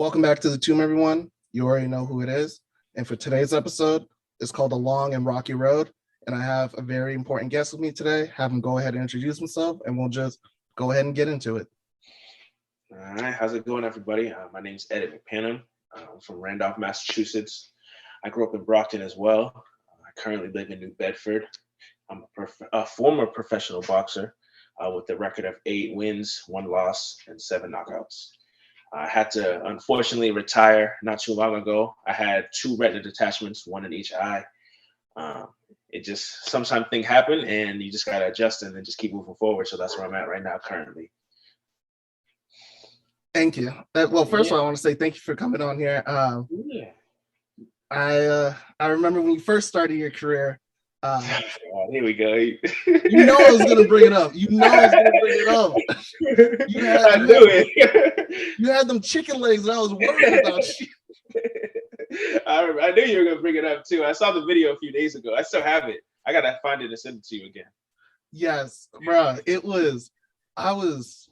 Welcome back to the Tomb, everyone. You already know who it is. And for today's episode, it's called A Long and Rocky Road. And I have a very important guest with me today. Have him go ahead and introduce himself, and we'll just go ahead and get into it. All right, how's it going, everybody? My name is Edit McPanham. I'm from Randolph, Massachusetts. I grew up in Brockton as well. I currently live in New Bedford. I'm a former professional boxer with a record of 8 wins, 1 loss, and 7 knockouts. I had to unfortunately retire not too long ago. I had 2 retina detachments, 1 in each eye. It just sometimes things happen, and you just gotta adjust and then just keep moving forward. So that's where I'm at right now, currently. Thank you. Well, first of all, I want to say thank you for coming on here. I remember when you first started your career. Here we go. You know I was gonna bring it up. You know I was gonna bring it up. You had them chicken legs, and I was worried about you. I knew you were gonna bring it up too. I saw the video a few days ago. I still have it. I gotta find it and send it to you again. Yes, bro. It was. I was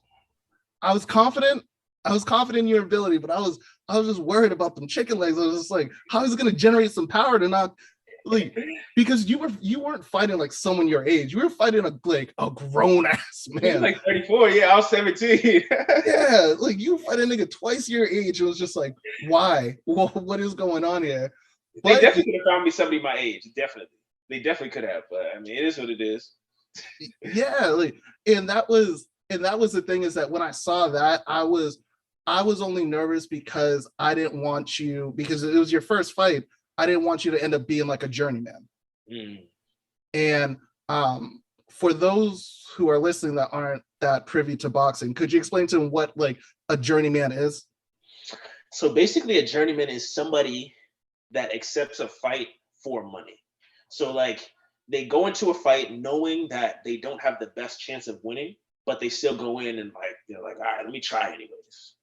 confident. I was confident in your ability, but I was just worried about them chicken legs. I was just like, how is it going to generate some power to not, like, because you weren't fighting like someone your age. You were fighting a grown ass man. You're like 34. Yeah, I was 17. Yeah, like you fight a nigga twice your age. It was just like, why? Well, what is going on here? They definitely could have found me somebody my age. Definitely, they definitely could have. But I mean, it is what it is. Yeah, like, and that was the thing, is that when I saw that, I was only nervous because I didn't want you, because it was your first fight. I didn't want you to end up being like a journeyman. And for those who are listening that aren't that privy to boxing, could you explain to them what like a journeyman is? So basically, a journeyman is somebody that accepts a fight for money. So like they go into a fight knowing that they don't have the best chance of winning, but they still go in and like they're like, all right, let me try anyways.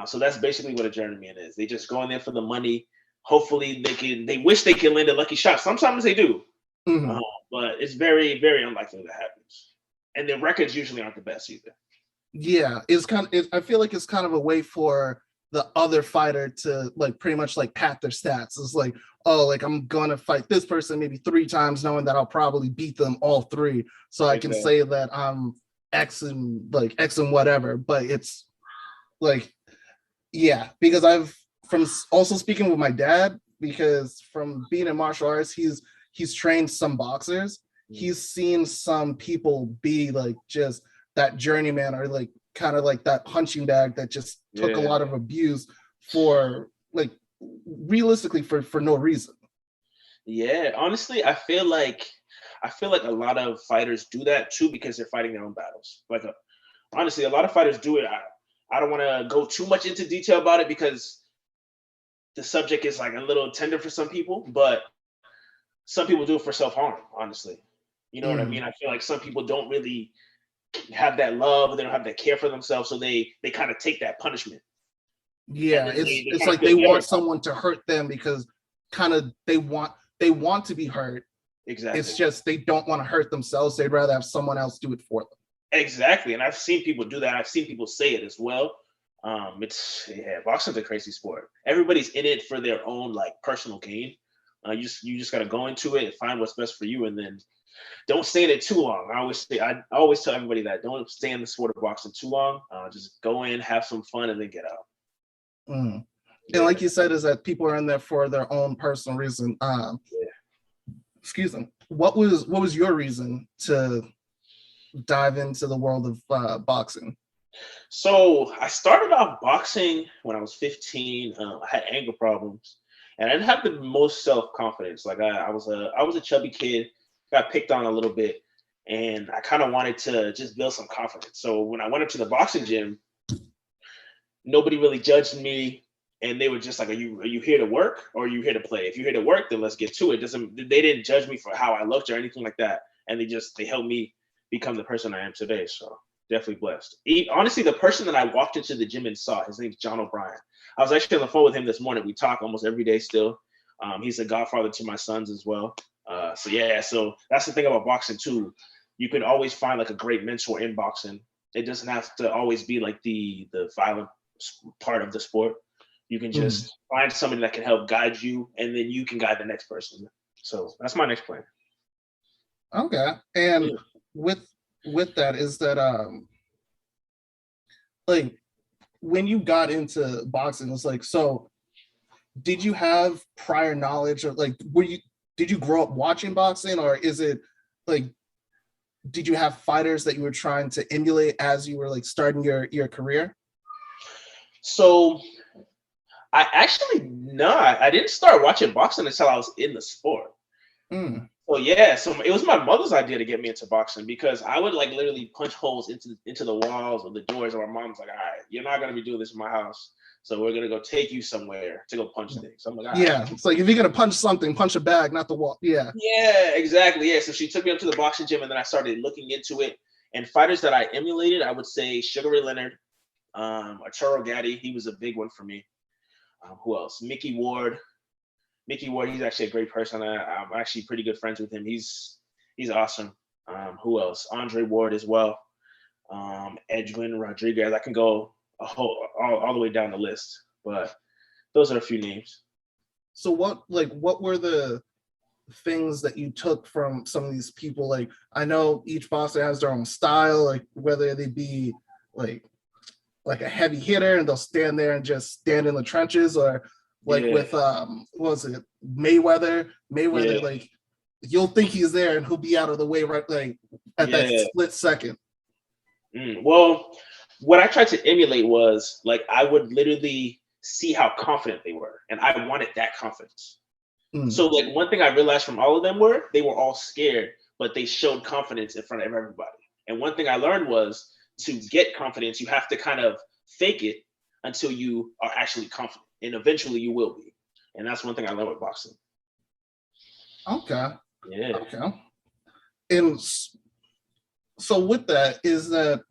So that's basically what a journeyman is. They just go in there for the money. Hopefully they wish they can land a lucky shot. Sometimes they do, but it's very, very unlikely that happens. And their records usually aren't the best either. Yeah, I feel like it's kind of a way for the other fighter to like pretty much like pat their stats. It's like, oh, like I'm gonna fight this person maybe 3 times, knowing that I'll probably beat them all 3. So I can say that I'm X and whatever. But it's like, yeah, because from also speaking with my dad, because from being in martial arts, he's trained some boxers. He's seen some people be like just that journeyman, or like kind of like that punching bag that just took a lot of abuse for like realistically for no reason. Yeah, honestly, I feel like a lot of fighters do that too because they're fighting their own battles. Like honestly, a lot of fighters do it. I don't want to go too much into detail about it because the subject is like a little tender for some people, but some people do it for self-harm, honestly. You know what I mean? I feel like some people don't really have that love, they don't have that care for themselves, so they kind of take that punishment. Yeah, it's like they want someone to hurt them because kind of they want to be hurt. Exactly. It's just they don't want to hurt themselves. They'd rather have someone else do it for them. Exactly. And I've seen people do that. I've seen people say it as well. Boxing's a crazy sport. Everybody's in it for their own like personal gain. You just got to go into it and find what's best for you, and then don't stay in it too long. I always tell everybody that don't stay in the sport of boxing too long. Just go in, have some fun, and then get out. And like you said, is that people are in there for their own personal reason. Excuse me. What was your reason to dive into the world of boxing? So I started off boxing when I was 15. I had anger problems, and I didn't have the most self-confidence. Like I was a chubby kid, got picked on a little bit, and I kind of wanted to just build some confidence. So when I went up to the boxing gym, nobody really judged me, and they were just like, are you here to work or are you here to play? If you're here to work, then let's get to it. They didn't judge me for how I looked or anything like that, and they helped me become the person I am today. So definitely blessed. Honestly, the person that I walked into the gym and saw, his name's John O'Brien. I was actually on the phone with him this morning. We talk almost every day still. He's a godfather to my sons as well. So that's the thing about boxing too. You can always find like a great mentor in boxing. It doesn't have to always be like the violent part of the sport. You can Mhm. just find somebody that can help guide you, and then you can guide the next person. So that's my next plan. Okay. And Yeah. with with that, is that like when you got into boxing, it's like, so did you have prior knowledge of like, were you, did you grow up watching boxing, or is it like, did you have fighters that you were trying to emulate as you were like starting your career? So I actually not. I didn't start watching boxing until I was in the sport. Mm. So yeah, so it was my mother's idea to get me into boxing because I would like literally punch holes into the walls or the doors, and my mom's like, "All right, you're not gonna be doing this in my house, so we're gonna go take you somewhere to go punch things." I'm like, "All right." Yeah, it's like if you're gonna punch something, punch a bag, not the wall. Yeah. Yeah, exactly. Yeah. So she took me up to the boxing gym, and then I started looking into it. And fighters that I emulated, I would say Sugar Ray Leonard, Arturo Gatti. He was a big one for me. Who else? Mickey Ward. Mickey Ward. He's actually a great person. I'm actually pretty good friends with him. He's awesome. Who else? Andre Ward as well. Edwin Rodriguez. I can go all the way down the list, but those are a few names. So what were the things that you took from some of these people? Like, I know each boxer has their own style, like whether they be like like a heavy hitter and they'll stand there and just stand in the trenches, or like Yeah, with what was it, Mayweather, yeah, like you'll think he's there and he'll be out of the way right like at that yeah. split second. Well, what I tried to emulate was like I would literally see how confident they were, and I wanted that confidence. Mm. So like one thing I realized from all of them were they were all scared, but they showed confidence in front of everybody. And one thing I learned was to get confidence, you have to kind of fake it until you are actually confident, and eventually you will be. And that's one thing I learned with boxing. Okay. Yeah, Okay. And so with that, is that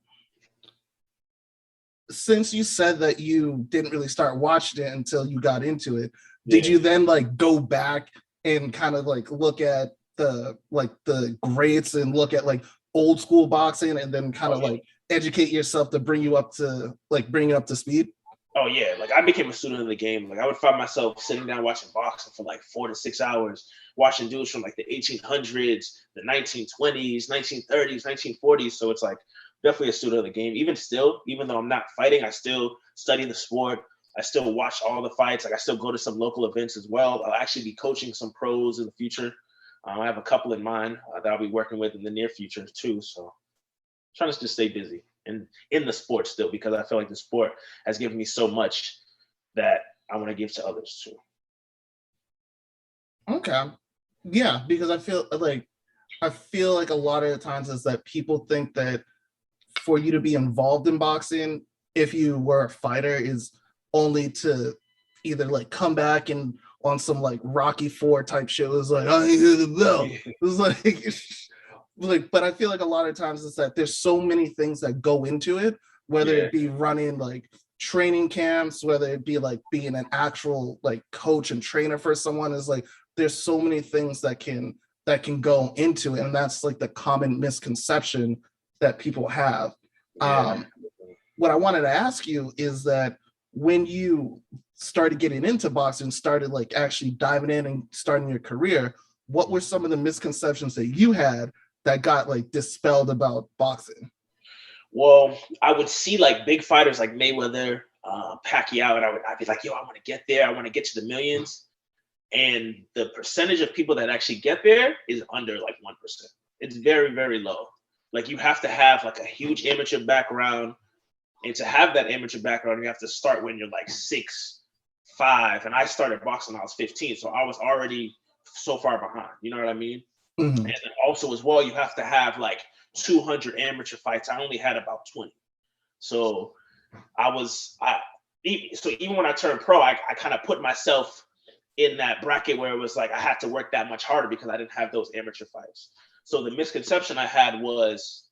since you said that you didn't really start watching it until you got into it, did yeah. you then like go back and kind of like look at the greats and look at like old school boxing and then kind Oh of yeah. like educate yourself to bring you up to like bring you up to speed? Oh yeah, like I became a student of the game. Like I would find myself sitting down watching boxing for like 4 to 6 hours, watching dudes from like the 1800s, the 1920s, 1930s, 1940s. So it's like definitely a student of the game. Even still, even though I'm not fighting, I still study the sport. I still watch all the fights. Like I still go to some local events as well. I'll actually be coaching some pros in the future. I have a couple in mind that I'll be working with in the near future too. So trying to just stay busy and in the sport still because I feel like the sport has given me so much that I want to give to others too. Okay. Yeah, because I feel like a lot of the times is that people think that for you to be involved in boxing, if you were a fighter, is only to either like come back and on some like Rocky Four type shows, like I hear the bell. Yeah, It's like, like, but I feel like a lot of times it's that there's so many things that go into it, whether yeah, it be running like training camps, whether it be like being an actual like coach and trainer for someone, is like there's so many things that can go into it, and that's like the common misconception that people have. yeah. um, what I wanted to ask you is that when you started getting into boxing, started like actually diving in and starting your career, what were some of the misconceptions that you had that got like dispelled about boxing? Well, I would see like big fighters like Mayweather, Pacquiao, and I'd be like, yo, I want to get there. I want to get to the millions. And the percentage of people that actually get there is under like 1%. It's very, very low. Like you have to have like a huge amateur background. And to have that amateur background, you have to start when you're like 6'5". And I started boxing when I was 15. So I was already so far behind. You know what I mean? Mhm. And then also as well, you have to have like 200 amateur fights. I only had about 20. So I was, I, so even when I turned pro, I kind of put myself in that bracket where it was like I had to work that much harder because I didn't have those amateur fights. So the misconception I had was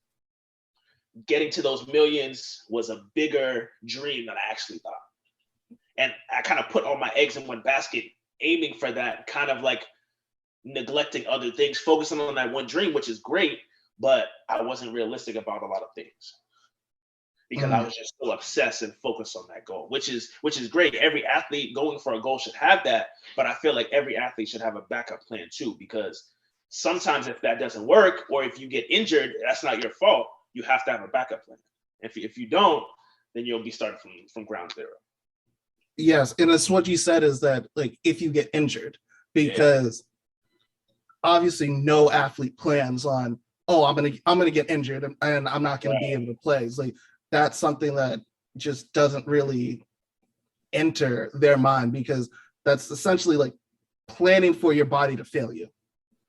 getting to those millions was a bigger dream than I actually thought. And I kind of put all my eggs in one basket, aiming for that, kind of like neglecting other things, focusing on that one dream, which is great, but I wasn't realistic about a lot of things. because I was just so obsessed and focused on that goal, which is great. Every athlete going for a goal should have that, but I feel like every athlete should have a backup plan too, because sometimes if that doesn't work or if you get injured, that's not your fault. You have to have a backup plan. If you don't, then you'll be starting from ground zero. Yes, and it's what you said is that like if you get injured, because obviously no athlete plans on, oh, I'm gonna get injured and I'm not gonna be able to play. It's like that's something that just doesn't really enter their mind, because that's essentially like planning for your body to fail you.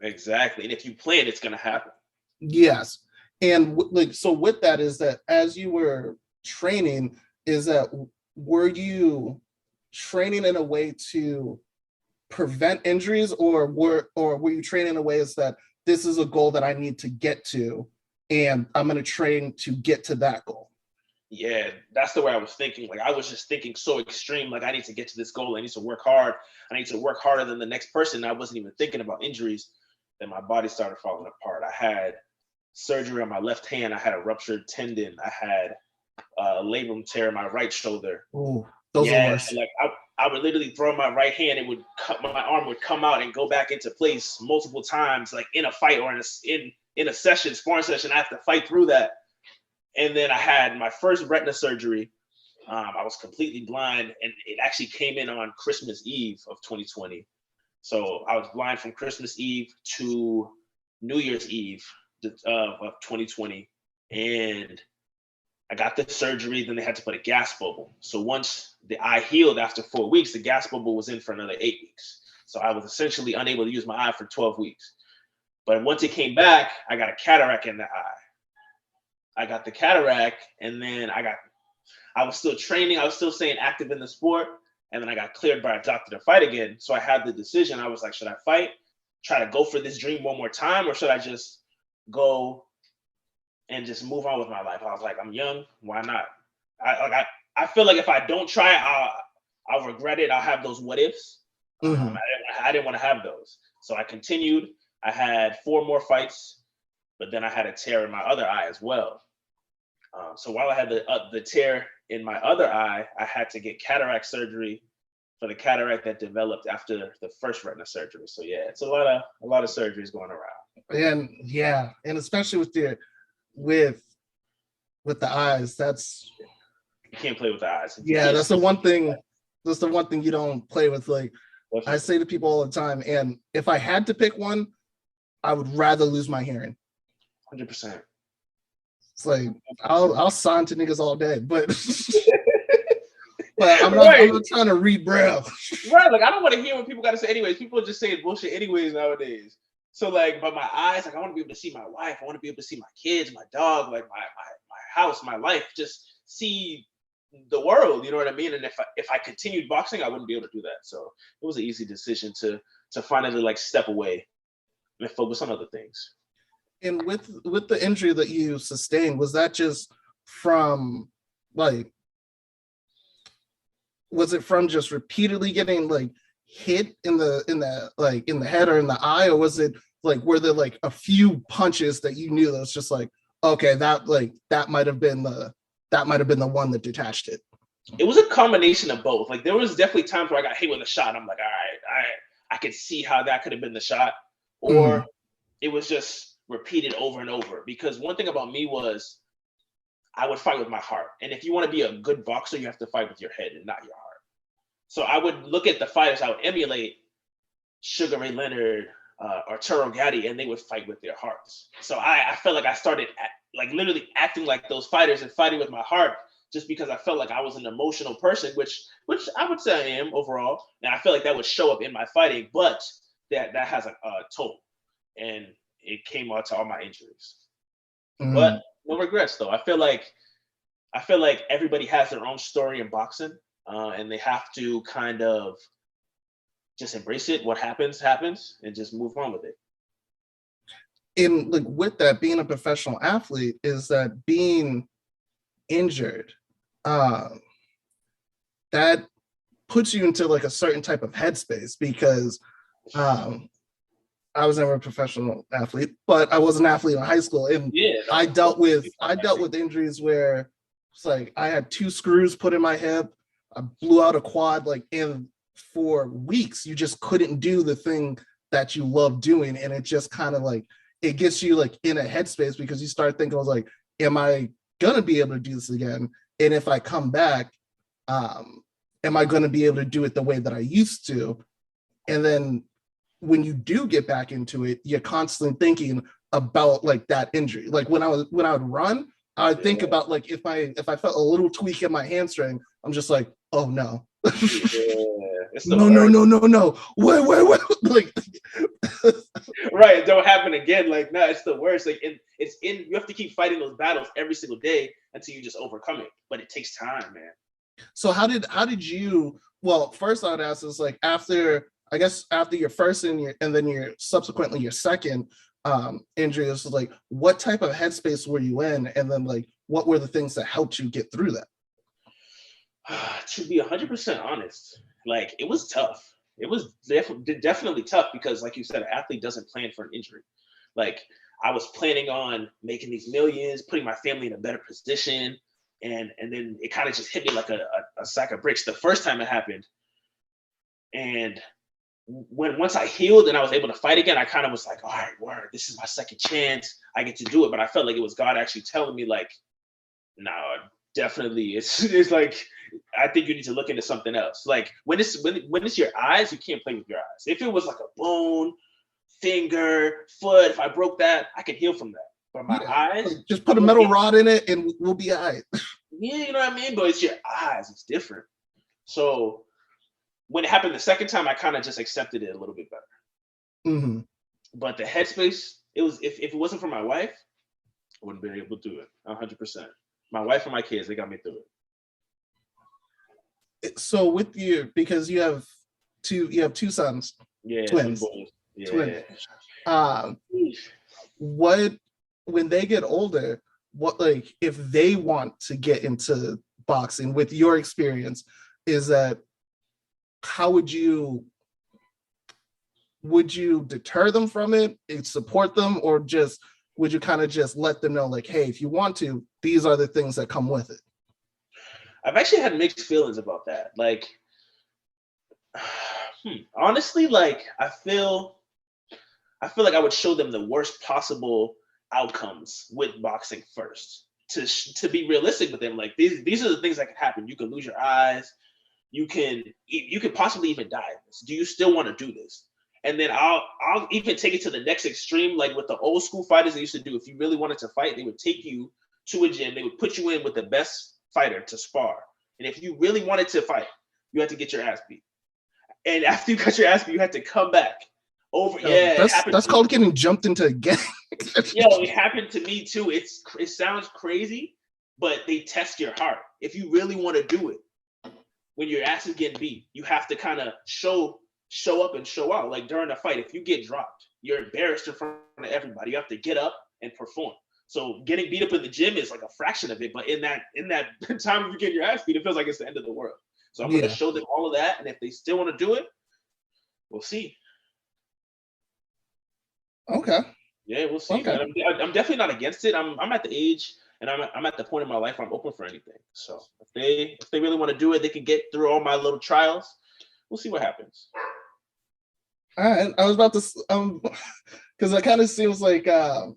Exactly. And if you plan, it's gonna happen. Yes. And like so with that is that as you were training, is that were you training in a way to prevent injuries, or were you training in a way is that this is a goal that I need to get to and I'm going to train to get to that goal? Yeah, that's the way I was thinking. Like I was just thinking so extreme, like I need to get to this goal. I need to work hard. I need to work harder than the next person. I wasn't even thinking about injuries. Then my body started falling apart. I had surgery on my left hand. I had a ruptured tendon. I had a labrum tear in my right shoulder. Oh, those are Yeah, worse. like I would literally throw my right hand, it would cut, my arm would come out and go back into place multiple times, like in a fight or in a session, sparring session. I have to fight through that. And then I had my first retina surgery. I was completely blind, and it actually came in on Christmas Eve of 2020. So I was blind from Christmas Eve to New Year's Eve of 2020, and I got the surgery. Then they had to put a gas bubble. So once the eye healed after 4 weeks, the gas bubble was in for another 8 weeks. So I was essentially unable to use my eye for 12 weeks. But once it came back, I got a cataract in the eye. I got the cataract, and then I was still training. I was still staying active in the sport. And then I got cleared by a doctor to fight again. So I had the decision. I was like, should I fight, try to go for this dream one more time, or should I just go and just move on with my life? I was like, I'm young. Why not? I feel like if I don't try, I'll regret it. I'll have those what ifs. Mhm. I didn't want to have those. So I continued. I had 4 more fights, but then I had a tear in my other eye as well. So while I had the tear in my other eye, I had to get cataract surgery for the cataract that developed after the first retina surgery. So yeah, it's a lot of surgeries going around. And yeah, and especially with the eyes, that's You can't play with the eyes. yeah, that's the one thing. That's the one thing you don't play with. Like I say to people all the time, and if I had to pick one, I would rather lose my hearing. 100%. It's like I'll sign to niggas all day, but but I'm not trying to read braille. Right, like I don't want to hear what people got to say anyways. People are just saying bullshit anyways nowadays. So like, but my eyes, like I want to be able to see my wife. I want to be able to see my kids, my dog, like my house, my life. Just see the world. You know what I mean? And if I continued boxing, I wouldn't be able to do that. So it was an easy decision to finally like step away and focus on other things. And with the injury that you sustained, was that just from like, was it from just repeatedly getting like hit in the head or in the eye, or was it like were there like a few punches that you knew that was just like, okay, that might have been the one that detached it? It was a combination of both. Like there was definitely times where I got hit with a shot. I'm like, all right, I could see how that could have been the shot, or it was just repeated over and over. Because one thing about me was I would fight with my heart. And if you want to be a good boxer, you have to fight with your head and not your heart. So I would look at the fighters I would emulate, Sugar Ray Leonard, Arturo Gatti, and they would fight with their hearts. So I felt like I started like literally acting like those fighters and fighting with my heart, just because I felt like I was an emotional person, which I would say I am overall. And I feel like that would show up in my fighting, but that has a toll. And it came out to all my injuries. But no regrets though. I feel like everybody has their own story in boxing, and they have to kind of just embrace it. What happens, and just move on with it. In like with that, being a professional athlete is that being injured, that puts you into like a certain type of headspace, because I was never a professional athlete, but I was an athlete in high school, and I dealt with injuries where It's like I had 2 screws put in my hip. I blew out a quad. Like in for weeks, you just couldn't do the thing that you love doing, and it just kind of like it gets you like in a headspace because you start thinking, I was like, am I gonna be able to do this again? And if I come back, um, am I gonna be able to do it the way that I used to? And then when you do get back into it, you're constantly thinking about like that injury. Like when I would run, I would think about like if I felt a little tweak in my hamstring, I'm just like, oh no. Yeah, it's the No, no, worst. no, no, no. Wait. Like Right, it don't happen again. Like, no, it's the worst. Like, it's in. You have to keep fighting those battles every single day until you just overcome it. But it takes time, man. so how did you well first I would ask is like after I guess after your first and then your subsequently your second injury is like what type of headspace were you in and then like what were the things that helped you get through that? To be 100% honest, like it was tough. It was definitely tough because, like you said, an athlete doesn't plan for an injury. Like I was planning on making these millions, putting my family in a better position, and then it kind of just hit me like a sack of bricks the first time it happened. And when once I healed and I was able to fight again, I kind of was like, all right, word, this is my second chance. I get to do it. But I felt like it was God actually telling me, like, no, definitely. It's like I think you need to look into something else. Like when it's your eyes, you can't play with your eyes. If it was like a bone, finger, foot, if I broke that, I can heal from that. But my Yeah, eyes, like, just put I'm a metal looking. rod in it and we'll be all right. Yeah, you know what I mean. But it's your eyes. It's different. So when it happened the second time, I kind of just accepted it a little bit better. Mhm. But the headspace, it was if it wasn't for my wife, I wouldn't have been able to do it 100%. My wife and my kids, they got me through it. So with you because you have 2 sons, Yeah, twin twins, boys. twins. Yeah. Um, what when they get older, what like if they want to get into boxing with your experience, is that how would you deter them from it and support them or just would you kind of just let them know like hey if you want to these are the things that come with it? I've actually had mixed feelings about that. Like, honestly, like I feel like I would show them the worst possible outcomes with boxing first to be realistic with them. Like these are the things that can happen. You can lose your eyes. You could possibly even die of this. Do you still want to do this? And then I'll even take it to the next extreme, like with the old school fighters they used to do. If you really wanted to fight, they would take you to a gym. They would put you in with the best fighter to spar. And if you really wanted to fight, you had to get your ass beat. And after you got your ass beat, you had to come back over. Yeah, it happened That's to me. called getting jumped into a gang. Yo, it happened to me too. It sounds crazy, but they test your heart. If you really want to do it, when your ass is getting beat, you have to kind of show up and show out. Like during a fight, if you get dropped, you're embarrassed in front of everybody. You have to get up and perform. So getting beat up in the gym is like a fraction of it, but in that time of you getting your ass beat, it feels like it's the end of the world. So I'm gonna Yeah. show them all of that, and if they still want to do it, we'll see. Okay. Yeah, we'll see, Okay. man. I'm definitely not against it. I'm at the age and I'm at the point in my life where I'm open for anything. So if they really want to do it, they can get through all my little trials. We'll see what happens. All right. I was about to because it kind of seems like an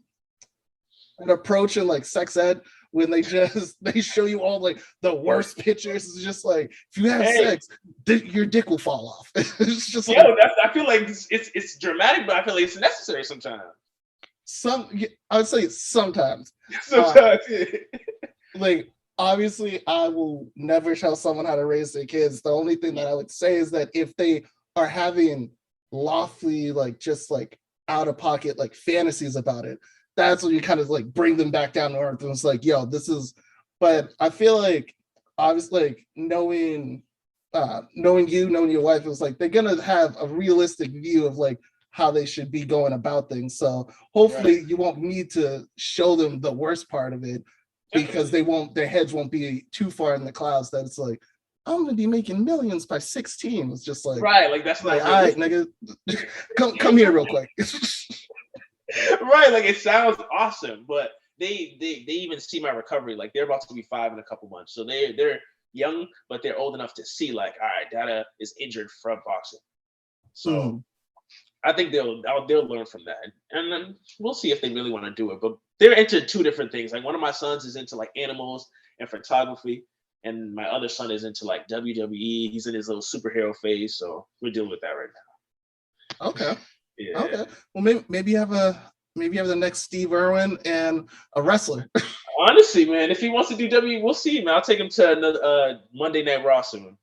approach in like sex ed when they just they show you all like the worst pictures. It's just like if you have Hey, sex, your dick will fall off. It's just like yo, I feel like it's dramatic, but I feel like it's necessary sometimes. some. I would say sometimes. Sometimes, yeah. Like obviously, I will never tell someone how to raise their kids. The only thing that I would say is that if they are having lofty, like just like out of pocket, like fantasies about it, that's when you kind of like bring them back down to earth. And it's like, yo, this is. But I feel like obviously, like knowing you, knowing your wife, is like they're gonna have a realistic view of like how they should be going about things. So Right. hopefully you won't need to show them the worst part of it because Definitely. their heads won't be too far in the clouds that it's like, I'm gonna be making millions by 16. It's just Right. Like that's like, not all right, realistic. nigga, come here real quick. Right. Like it sounds awesome, but they even see my recovery. Like they're about to be 5 in a couple months, so they're young, but they're old enough to see like, all right, Dada is injured from boxing. So I think they'll learn from that, and then we'll see if they really want to do it. But they're into 2 different things. Like one of my sons is into like animals and photography, and my other son is into like WWE. He's in his little superhero phase, so we're dealing with that right now. Okay. Yeah. Okay. Well, maybe you have the next Steve Irwin and a wrestler. Honestly, man, if he wants to do WWE, we'll see, man. I'll take him to another Monday Night Raw soon.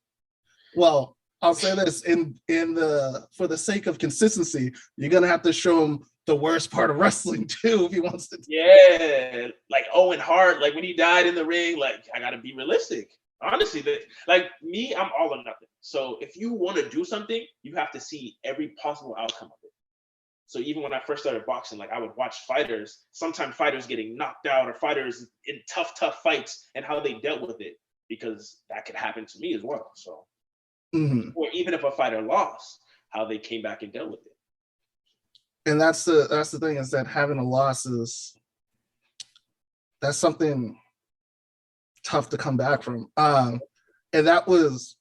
Well, I'll say this for the sake of consistency, you're gonna have to show him the worst part of wrestling too if he wants to. Yeah, like Owen Hart, like when he died in the ring, like I gotta be realistic. Honestly, like me, I'm all or nothing. So if you want to do something, you have to see every possible outcome of it. So even when I first started boxing, like I would watch fighters, sometimes fighters getting knocked out or fighters in tough fights and how they dealt with it, because that could happen to me as well. So, or even if a fighter lost, how they came back and dealt with it. And that's the thing, is that having a loss that's something tough to come back from. And that was,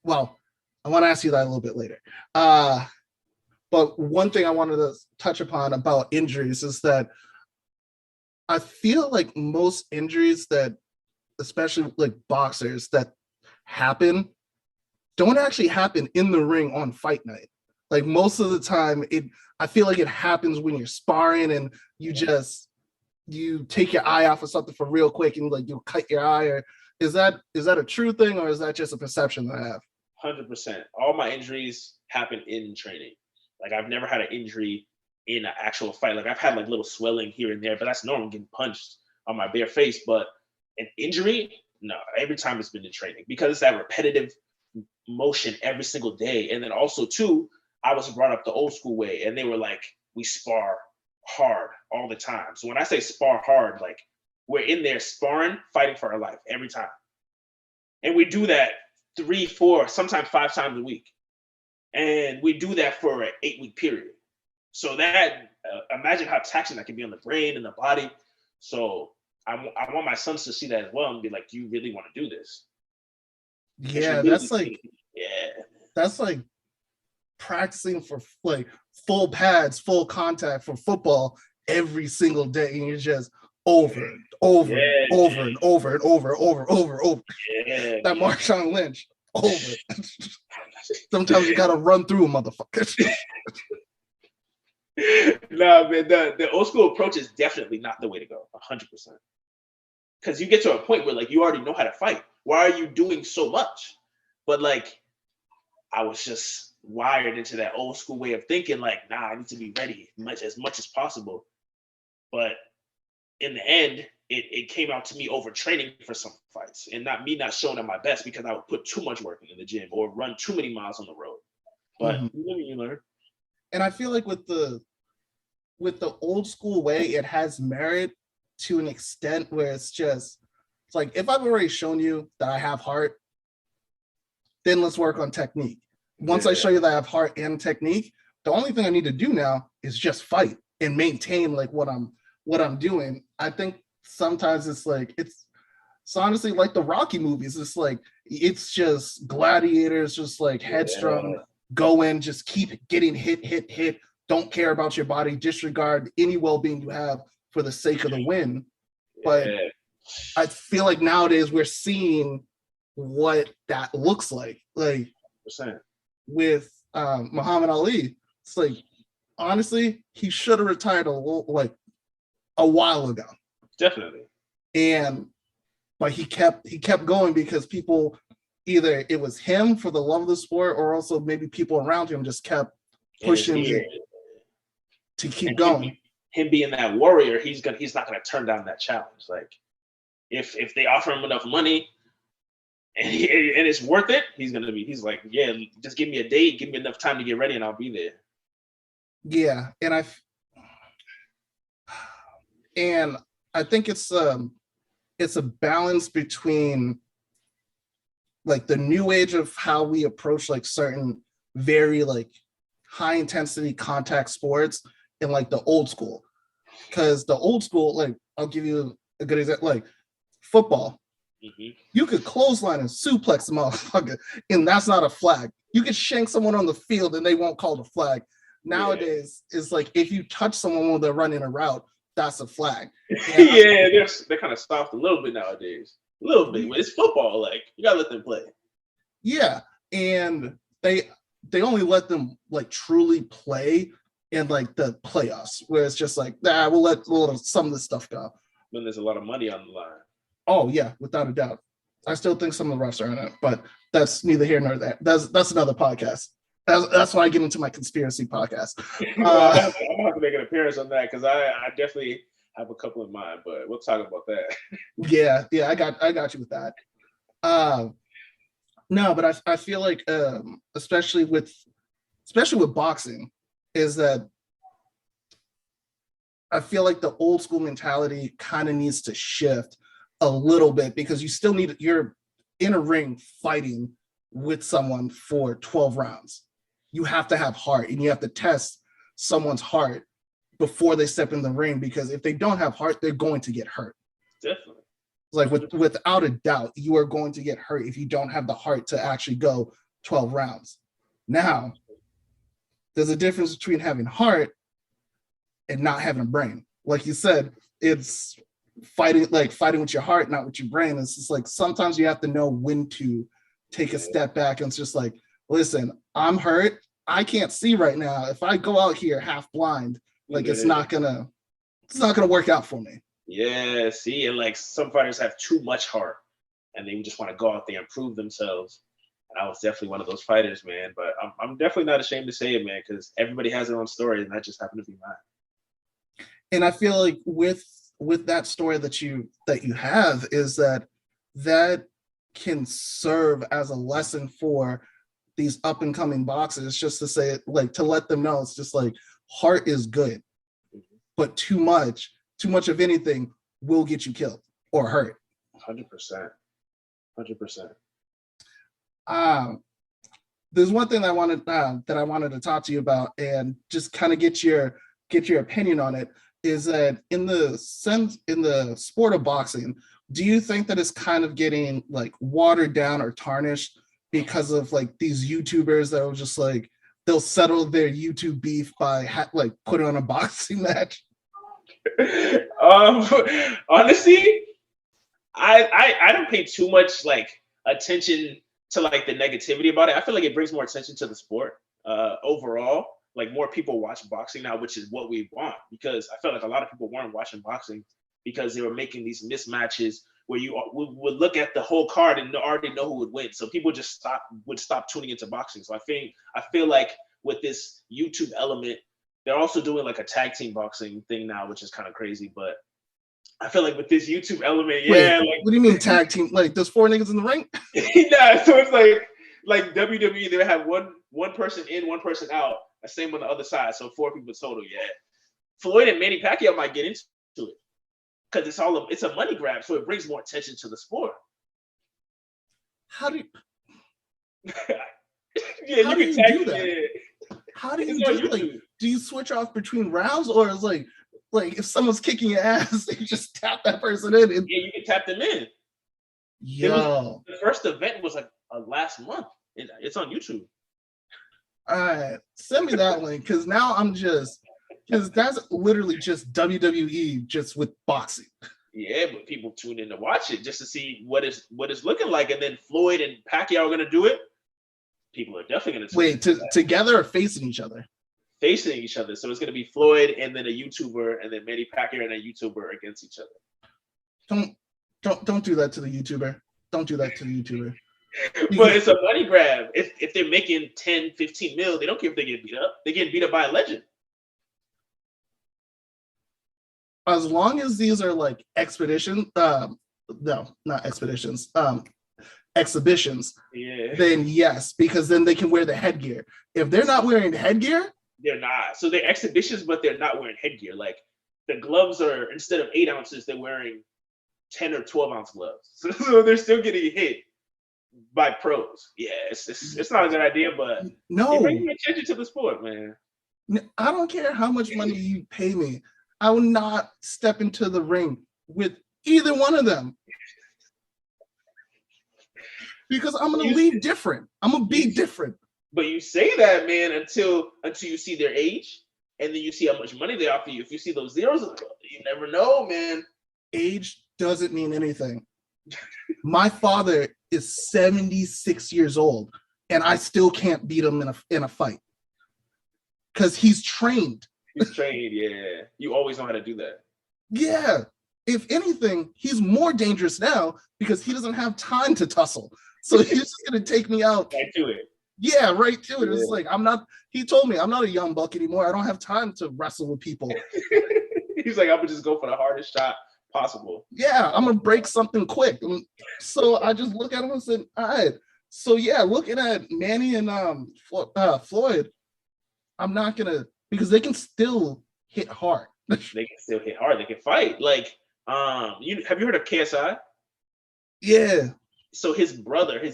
well, I want to ask you that a little bit later. But one thing I wanted to touch upon about injuries is that I feel like most injuries that, especially like boxers, that happen don't actually happen in the ring on fight night. Like most of the time, I feel like it happens when you're sparring and you take your eye off of something for real quick and like you'll cut your eye. Or is that a true thing, or is that just a perception that I have? 100%. All my injuries happen in training. Like I've never had an injury in an actual fight. Like I've had like little swelling here and there, but that's normal, getting punched on my bare face. But an injury, no, every time it's been in training, because it's that repetitive motion every single day. And then also too, I was brought up the old school way, and they were like, we spar hard all the time. So when I say spar hard, like we're in there sparring, fighting for our life every time. And we do that 3, 4, sometimes 5 times a week. And we do that for an 8-week period. So that, imagine how taxing that can be on the brain and the body. So I want my sons to see that as well and be like, do you really want to do this? Yeah, that's like practicing for like full pads, full contact for football every single day, and you're just over and over and over. Yeah. That Marshawn Lynch over. Sometimes you gotta run through a motherfucker. Nah, man, the old school approach is definitely not the way to go. 100%. Because you get to a point where like you already know how to fight. Why are you doing so much? But like I was just wired into that old school way of thinking, like, nah, I need to be ready as much as possible. But in the end, it came out to me overtraining for some fights and not showing at my best because I would put too much work in the gym or run too many miles on the road. But you learn. And I feel like with the old school way, it has merit to an extent where it's like, if I've already shown you that I have heart, then let's work on technique. Once I show you that I have heart and technique, the only thing I need to do now is just fight and maintain like what I'm doing. I think sometimes it's honestly like the Rocky movies. It's just gladiators, just like headstrong, go in, just keep getting hit, don't care about your body, disregard any well-being you have for the sake of the win. But I feel like nowadays we're seeing what that looks like. Like 100%. With Muhammad Ali, it's like, honestly, he should have retired a while ago. Definitely. But he kept going because people, either it was him for the love of the sport, or also maybe people around him just kept pushing to keep going. Him being that warrior, he's not gonna turn down that challenge. Like if they offer him enough money and it's worth it, he's like, yeah, just give me a date, give me enough time to get ready, and I'll be there. Yeah, and I think it's a balance between like the new age of how we approach like certain very like high intensity contact sports and like the old school. Because the old school, like I'll give you a good example. Like football, you could clothesline and suplex a motherfucker, and that's not a flag. You could shank someone on the field and they won't call the flag. Nowadays, it's like if you touch someone when they're running a route, that's a flag. Yeah, they're kind of soft a little bit nowadays. A little bit. But it's football, like you gotta let them play. Yeah, and they only let them like truly play in like the playoffs, where it's just like, nah, we'll let some of this stuff go. When there's a lot of money on the line. Oh yeah, without a doubt. I still think some of the refs are in it, but that's neither here nor there. That's another podcast. That's why I get into my conspiracy podcast. Well, I'm gonna have to make an appearance on that because I definitely have a couple in mind, but we'll talk about that. Yeah, I got you with that. No, but I feel like especially with boxing, is that I feel like the old school mentality kind of needs to shift a little bit, because you still need, you're in a ring fighting with someone for 12 rounds. You have to have heart, and you have to test someone's heart before they step in the ring, because if they don't have heart, they're going to get hurt. Definitely. Like without a doubt, you are going to get hurt if you don't have the heart to actually go 12 rounds. Now, there's a difference between having heart and not having a brain. Like you said, it's fighting with your heart, not with your brain. It's just like sometimes you have to know when to take a step back, and it's just like, listen, I'm hurt. I can't see right now. If I go out here half blind, like it's not gonna work out for me. Yeah, see, and like some fighters have too much heart, and they just want to go out there and prove themselves. And I was definitely one of those fighters, man. But I'm definitely not ashamed to say it, man, because everybody has their own story, and that just happened to be mine. And I feel like with that story that you have, is that can serve as a lesson for these up and coming boxers, just to say it, like to let them know, it's just like heart is good, but too much of anything will get you killed or hurt. 100%. There's one thing I wanted to talk to you about, and just kind of get your opinion on it, is that in the sport of boxing, do you think that it's kind of getting like watered down or tarnished because of like these YouTubers that will just like, they'll settle their YouTube beef by like putting on a boxing match? Honestly, I don't pay too much like attention to like the negativity about it. I feel like it brings more attention to the sport overall. Like more people watch boxing now, which is what we want, because I felt like a lot of people weren't watching boxing because they were making these mismatches where you would look at the whole card and already know who would win. So people just would stop tuning into boxing. So I feel like with this YouTube element, they're also doing like a tag team boxing thing now, which is kind of crazy. But I feel like with this YouTube element, yeah. Wait, what do you mean tag team? Like there's 4 niggas in the ring? Yeah, so it's like WWE, they have one person in, one person out. The same on the other side, so 4 people total. Yeah, Floyd and Manny Pacquiao might get into it because it's a money grab, so it brings more attention to the sport. How do you? Yeah, how you do can do that? Yeah. How do you do? Like, do you switch off between rounds, or is like if someone's kicking your ass, you just tap that person in? Yeah, you can tap them in. Yo, the first event was like last month. It's on YouTube. All right, send me that link, because now because that's literally just WWE just with boxing. Yeah, but people tune in to watch it just to see what it's looking like, and then Floyd and Pacquiao are gonna do it. People are definitely gonna wait together or facing each other? Facing each other. So it's gonna be Floyd and then a YouTuber, and then Manny Pacquiao and a YouTuber against each other. Don't do that to the YouTuber. Don't do that to the YouTuber. But it's a money grab. If they're making 10, 15 mil, they don't care if they get beat up. They're getting beat up by a legend. As long as these are like exhibitions, yeah, then yes, because then they can wear the headgear. If they're not wearing headgear, they're not. So they're exhibitions, but they're not wearing headgear. Like the gloves are, instead of 8 ounces, they're wearing 10 or 12 ounce gloves. So they're still getting hit by pros. Yeah, it's not a good idea, but no, it brings attention to the sport, man. I don't care how much money you pay me. I will not step into the ring with either one of them because I'm gonna leave different. I'm gonna be different. But you say that, man, until you see their age, and then you see how much money they offer you. If you see those zeros, you never know, man. Age doesn't mean anything. My father is 76 years old, and I still can't beat him in a fight because he's trained. He's trained, yeah. You always know how to do that. Yeah. If anything, he's more dangerous now because he doesn't have time to tussle. So he's just gonna take me out. Right to it. Yeah, right to it. It's like he told me I'm not a young buck anymore. I don't have time to wrestle with people. He's like, I'm gonna just go for the hardest shot possible. Yeah, I'm gonna break something quick. So I just look at him and said, all right. So yeah, looking at Manny and Floyd, I'm not gonna, because they can still hit hard. They can still hit hard. They can fight. Like, have you heard of KSI? Yeah. So his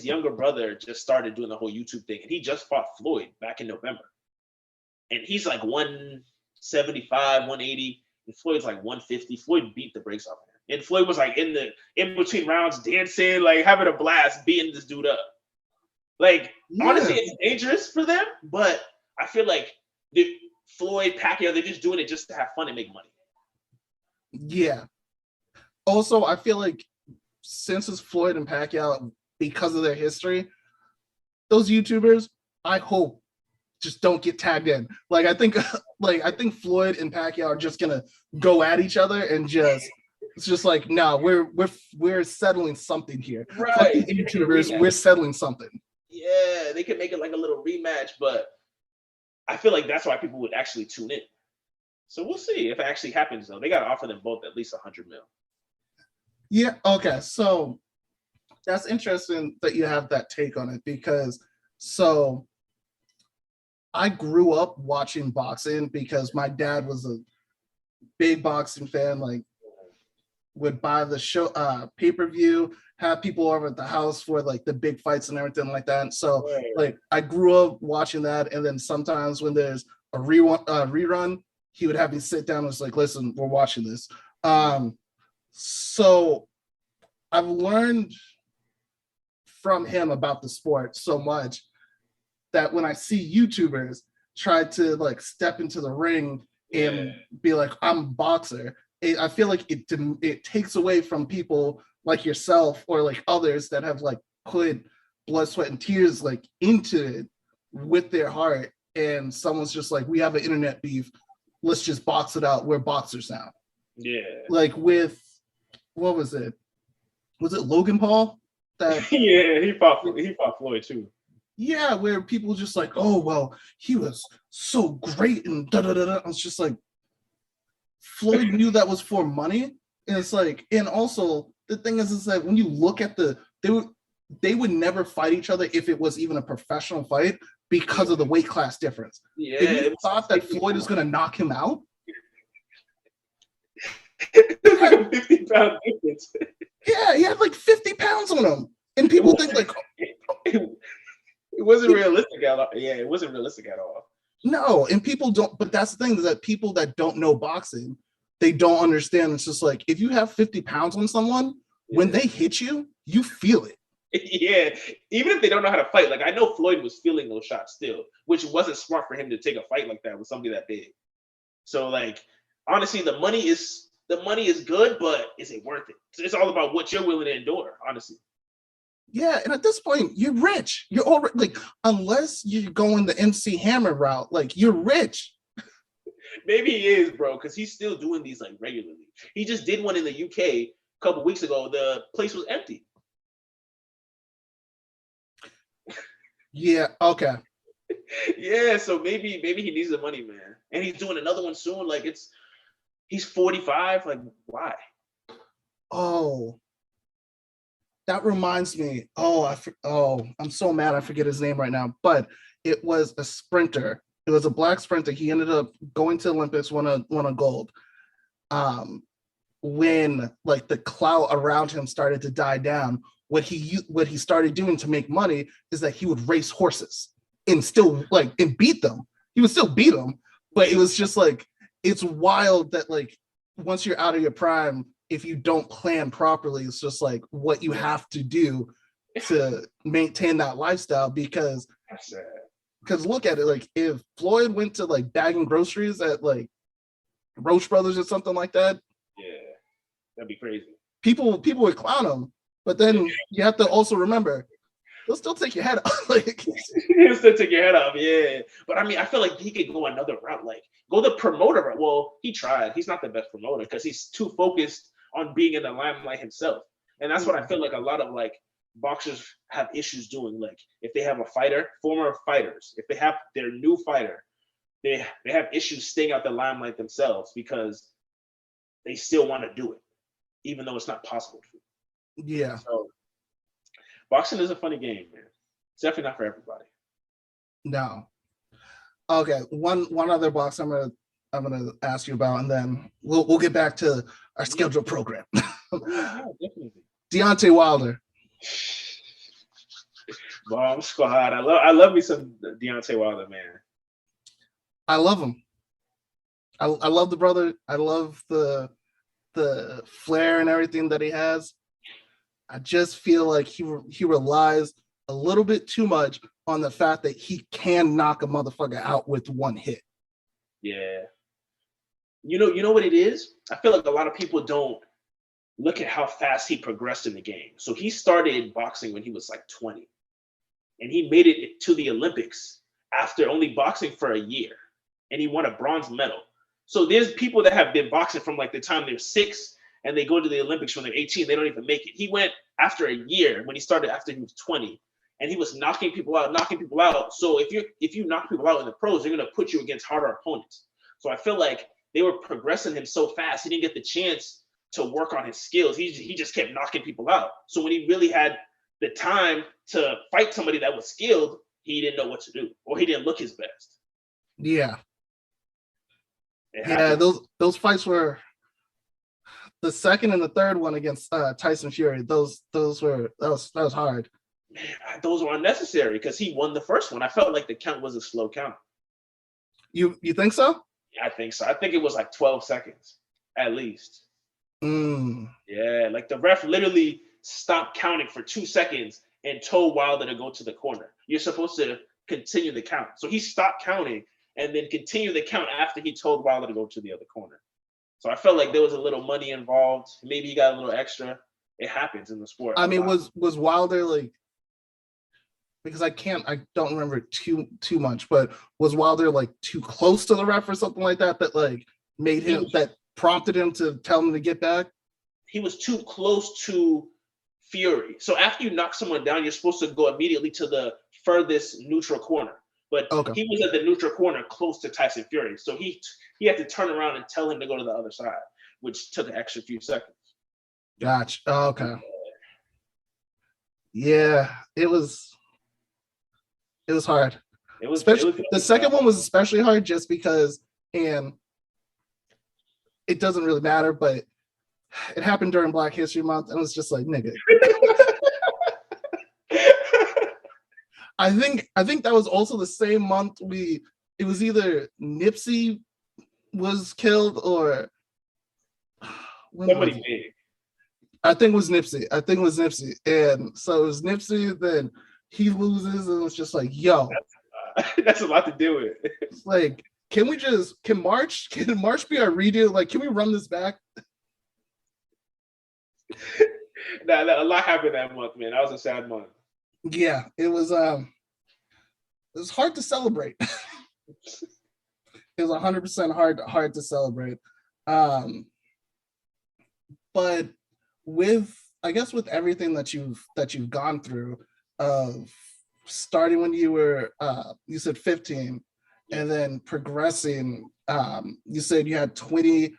younger brother, just started doing the whole YouTube thing, and he just fought Floyd back in November. And he's like 175, 180, and Floyd's like 150. Floyd beat the brakes off him. And Floyd was like in between rounds, dancing, like having a blast, beating this dude up. Like, honestly, it's dangerous for them, but I feel like Floyd, Pacquiao, they're just doing it just to have fun and make money. Yeah. Also, I feel like since it's Floyd and Pacquiao, because of their history, those YouTubers, I hope, just don't get tagged in. Like I think Floyd and Pacquiao are just gonna go at each other and it's just like, no, we're settling something here. Right. Like the YouTubers, we're settling something. Yeah, they could make it like a little rematch, but I feel like that's why people would actually tune in. So we'll see if it actually happens though. They gotta offer them both at least 100 mil. Yeah, okay. So that's interesting that you have that take on it because I grew up watching boxing because my dad was a big boxing fan, like would buy the show pay-per-view, have people over at the house for like the big fights and everything like that. And so like I grew up watching that, and then sometimes when there's a rerun, he would have me sit down and was like, listen, we're watching this. So I've learned from him about the sport so much that when I see YouTubers try to like step into the ring and be like, I'm a boxer, I feel like it takes away from people like yourself or like others that have like put blood, sweat, and tears like into it with their heart. And someone's just like, we have an internet beef. Let's just box it out. We're boxers now. Yeah. Like with, what was it? Was it Logan Paul? That yeah, he fought Floyd too. Yeah, where people just like, oh well, he was so great and da da da da. I was just like, Floyd knew that was for money, and it's like, and also the thing is that when you look at they would never fight each other if it was even a professional fight because of the weight class difference. Yeah, if you thought that Floyd was going to knock him out, it's like a 50-pound difference. Yeah, he had like 50 pounds on him, and people think like it wasn't realistic at all. Yeah, it wasn't realistic at all. No, and people don't. But that's the thing, is that people that don't know boxing, they don't understand. It's just like, if you have 50 pounds on someone, when they hit you, you feel it. Yeah, even if they don't know how to fight. Like, I know Floyd was feeling those shots still, which wasn't smart for him to take a fight like that with somebody that big. So, like, honestly, the money is good, but is it worth it? It's all about what you're willing to endure, honestly. Yeah, and at this point, you're rich. You're already, like, unless you're going the MC Hammer route, like, you're rich. Maybe he is, bro, because he's still doing these like regularly. He just did one in the UK a couple weeks ago. The place was empty. Yeah, okay. Yeah, so maybe he needs the money, man. And he's doing another one soon. Like, he's 45. Like, why? Oh, that reminds me. I'm so mad I forget his name right now. But it was a sprinter. It was a black sprinter. He ended up going to Olympics, won a gold. When like the clout around him started to die down, what he started doing to make money is that he would race horses and still and beat them. He would still beat them, but it was just like, it's wild that like once you're out of your prime if you don't plan properly, it's just like what you have to do to maintain that lifestyle. Because look at it, like if Floyd went to like bagging groceries at like Roach Brothers or something like that, yeah, that'd be crazy. People would clown him, but then you have to also remember he'll still take your head off. Like he'll still take your head off, yeah. But I mean, I feel like he could go another route, like go the promoter route. Well, he tried. He's not the best promoter because he's too focused on being in the limelight himself, and that's what I feel like a lot of like boxers have issues doing. Like if they have a fighter, former fighters, if they have their new fighter, they have issues staying out the limelight themselves because they still want to do it, even though it's not possible to. Yeah. So boxing is a funny game, man. It's definitely not for everybody. No. Okay. One other box I'm gonna ask you about, and then we'll get back to our scheduled program. Yeah, definitely. Deontay Wilder. Bomb squad. I love me some Deontay Wilder, man. I love him. I love the brother. I love the flair and everything that he has. I just feel like he relies a little bit too much on the fact that he can knock a motherfucker out with one hit. Yeah. You know what it is? I feel like a lot of people don't look at how fast he progressed in the game. So he started boxing when he was like 20. And he made it to the Olympics after only boxing for a year. And he won a bronze medal. So there's people that have been boxing from like the time they're 6 and they go to the Olympics when they're 18, they don't even make it. He went after a year when he started after he was 20, and he was knocking people out. So if you knock people out in the pros, they're gonna put you against harder opponents. So I feel like they were progressing him so fast, he didn't get the chance to work on his skills. He just kept knocking people out. So when he really had the time to fight somebody that was skilled, he didn't know what to do, or he didn't look his best. Yeah. Yeah, those fights were the second and the third one against Tyson Fury. That was hard. Man, those were unnecessary because he won the first one. I felt like the count was a slow count. You think so? I think so. I think it was like 12 seconds at least. Yeah, like the ref literally stopped counting for 2 seconds and told Wilder to go to the corner. You're supposed to continue the count. So he stopped counting and then continued the count after he told Wilder to go to the other corner. So I felt like there was a little money involved. Maybe he got a little extra. It happens in the sport. I mean, was Wilder like, because I don't remember too much, but was Wilder like too close to the ref or something like that like made him, that prompted him to tell him to get back? He was too close to Fury. So after you knock someone down, you're supposed to go immediately to the furthest neutral corner. But he was at the neutral corner close to Tyson Fury. So he had to turn around and tell him to go to the other side, which took an extra few seconds. Gotcha. Okay. Yeah, it was hard. The second one was especially hard just because, and it doesn't really matter, but it happened during Black History Month, and it was just like, nigga. I think that was also the same month it was either Nipsey was killed or somebody big. I think it was Nipsey. And so it was Nipsey, then he loses, and it's just like, yo. That's a lot to do with. It's like, can March be our redo? Like, can we run this back? Nah, a lot happened that month, man. That was a sad month. Yeah, it was hard to celebrate. It was 100% hard to celebrate. But with everything that you've gone through, starting when you were you said 15, and then progressing, you said you had 20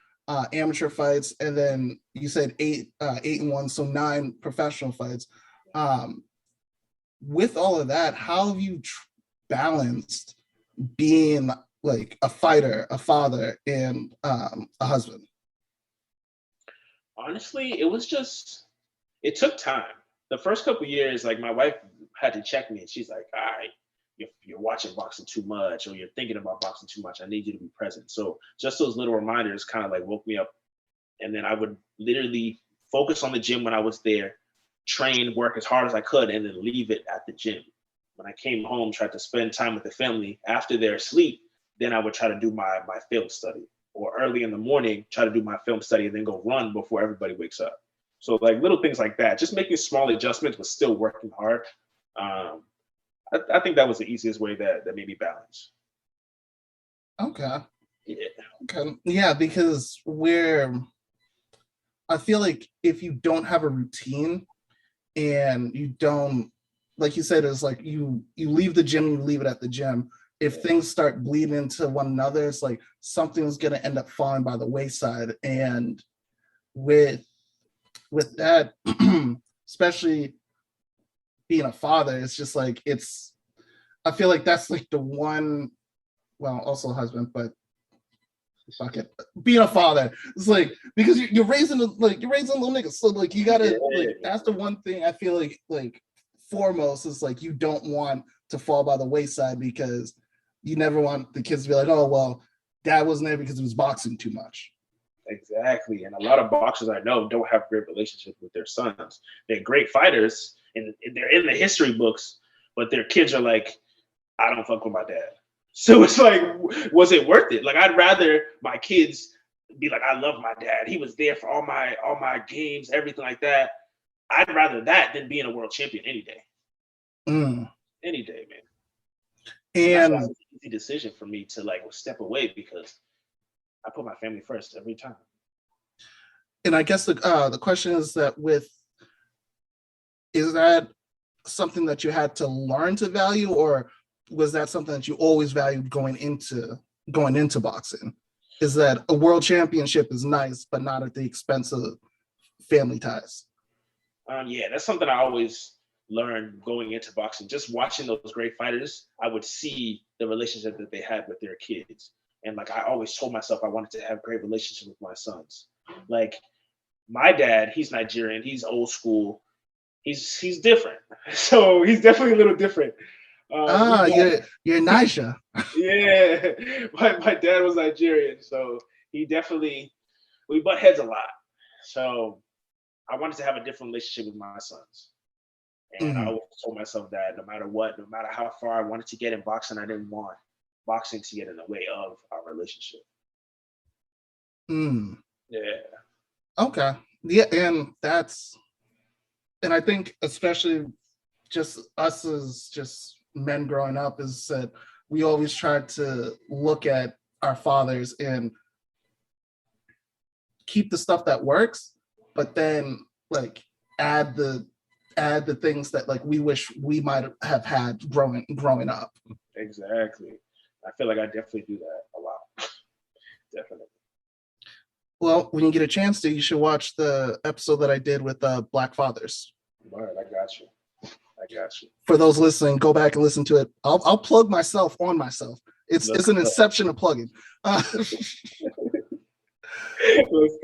amateur fights, and then you said 8-1, so 9 professional fights. With all of that, how have you balanced being like a fighter, a father, and a husband? Honestly, it took time. The first couple years, like my wife had to check me, and she's like, all right, you're watching boxing too much, or you're thinking about boxing too much. I need you to be present. So just those little reminders kind of like woke me up and then I would literally focus on the gym when I was there, train, work as hard as I could, and then leave it at the gym. When I came home, tried to spend time with the family after they're asleep, then I would try to do my film study. Or early in the morning, try to do my film study and then go run before everybody wakes up. So like little things like that, just making small adjustments, but still working hard. Um, I think that was the easiest way that made me balance. Okay. Yeah. Okay. Yeah, because I feel like if you don't have a routine and you don't, like you said, it's like you leave the gym, you leave it at the gym. If things start bleeding into one another, it's like something's gonna end up falling by the wayside. And with that, especially being a father, it's just like I feel like that's like the one, well, also a husband, but fuck it. Being a father, it's like because you're raising you're raising little niggas, so like you gotta like that's the one thing I feel like foremost is like you don't want to fall by the wayside because you never want the kids to be like, oh well, dad wasn't there because he was boxing too much. Exactly. And a lot of boxers I know don't have great relationships with their sons. They're great fighters and they're in the history books, but their kids are like, I don't fuck with my dad. So it's like, was it worth it? Like I'd rather my kids be like, I love my dad. He was there for all my games, everything like that. I'd rather that than being a world champion any day. Mm. Any day, man. And that's why it's an easy decision for me to like step away because I put my family first every time. And I guess the question is that is that something that you had to learn to value, or was that something that you always valued going into boxing? Is that a world championship is nice, but not at the expense of family ties? Yeah, that's something I always learned going into boxing. Just watching those great fighters, I would see the relationship that they had with their kids. And like I always told myself I wanted to have great relationships with my sons. Like my dad, he's Nigerian, he's old school, he's different. So he's definitely a little different. You're Niger. Yeah, my dad was Nigerian, so he definitely we butt heads a lot. So I wanted to have a different relationship with my sons. And I Mm, always told myself that no matter what, no matter how far I wanted to get in boxing, I didn't want boxing to get in the way of our relationship. mm. Yeah. Okay. Yeah, and I think especially just us as just men growing up is that we always try to look at our fathers and keep the stuff that works, but then like add the things that like we wish we might have had growing up. Exactly. I feel like I definitely do that a lot. Definitely. Well, when you get a chance to, you should watch the episode that I did with Black Fathers. All right, I got you. I got you. For those listening, go back and listen to it. I'll plug myself on myself. It's an inception of plugging. Let's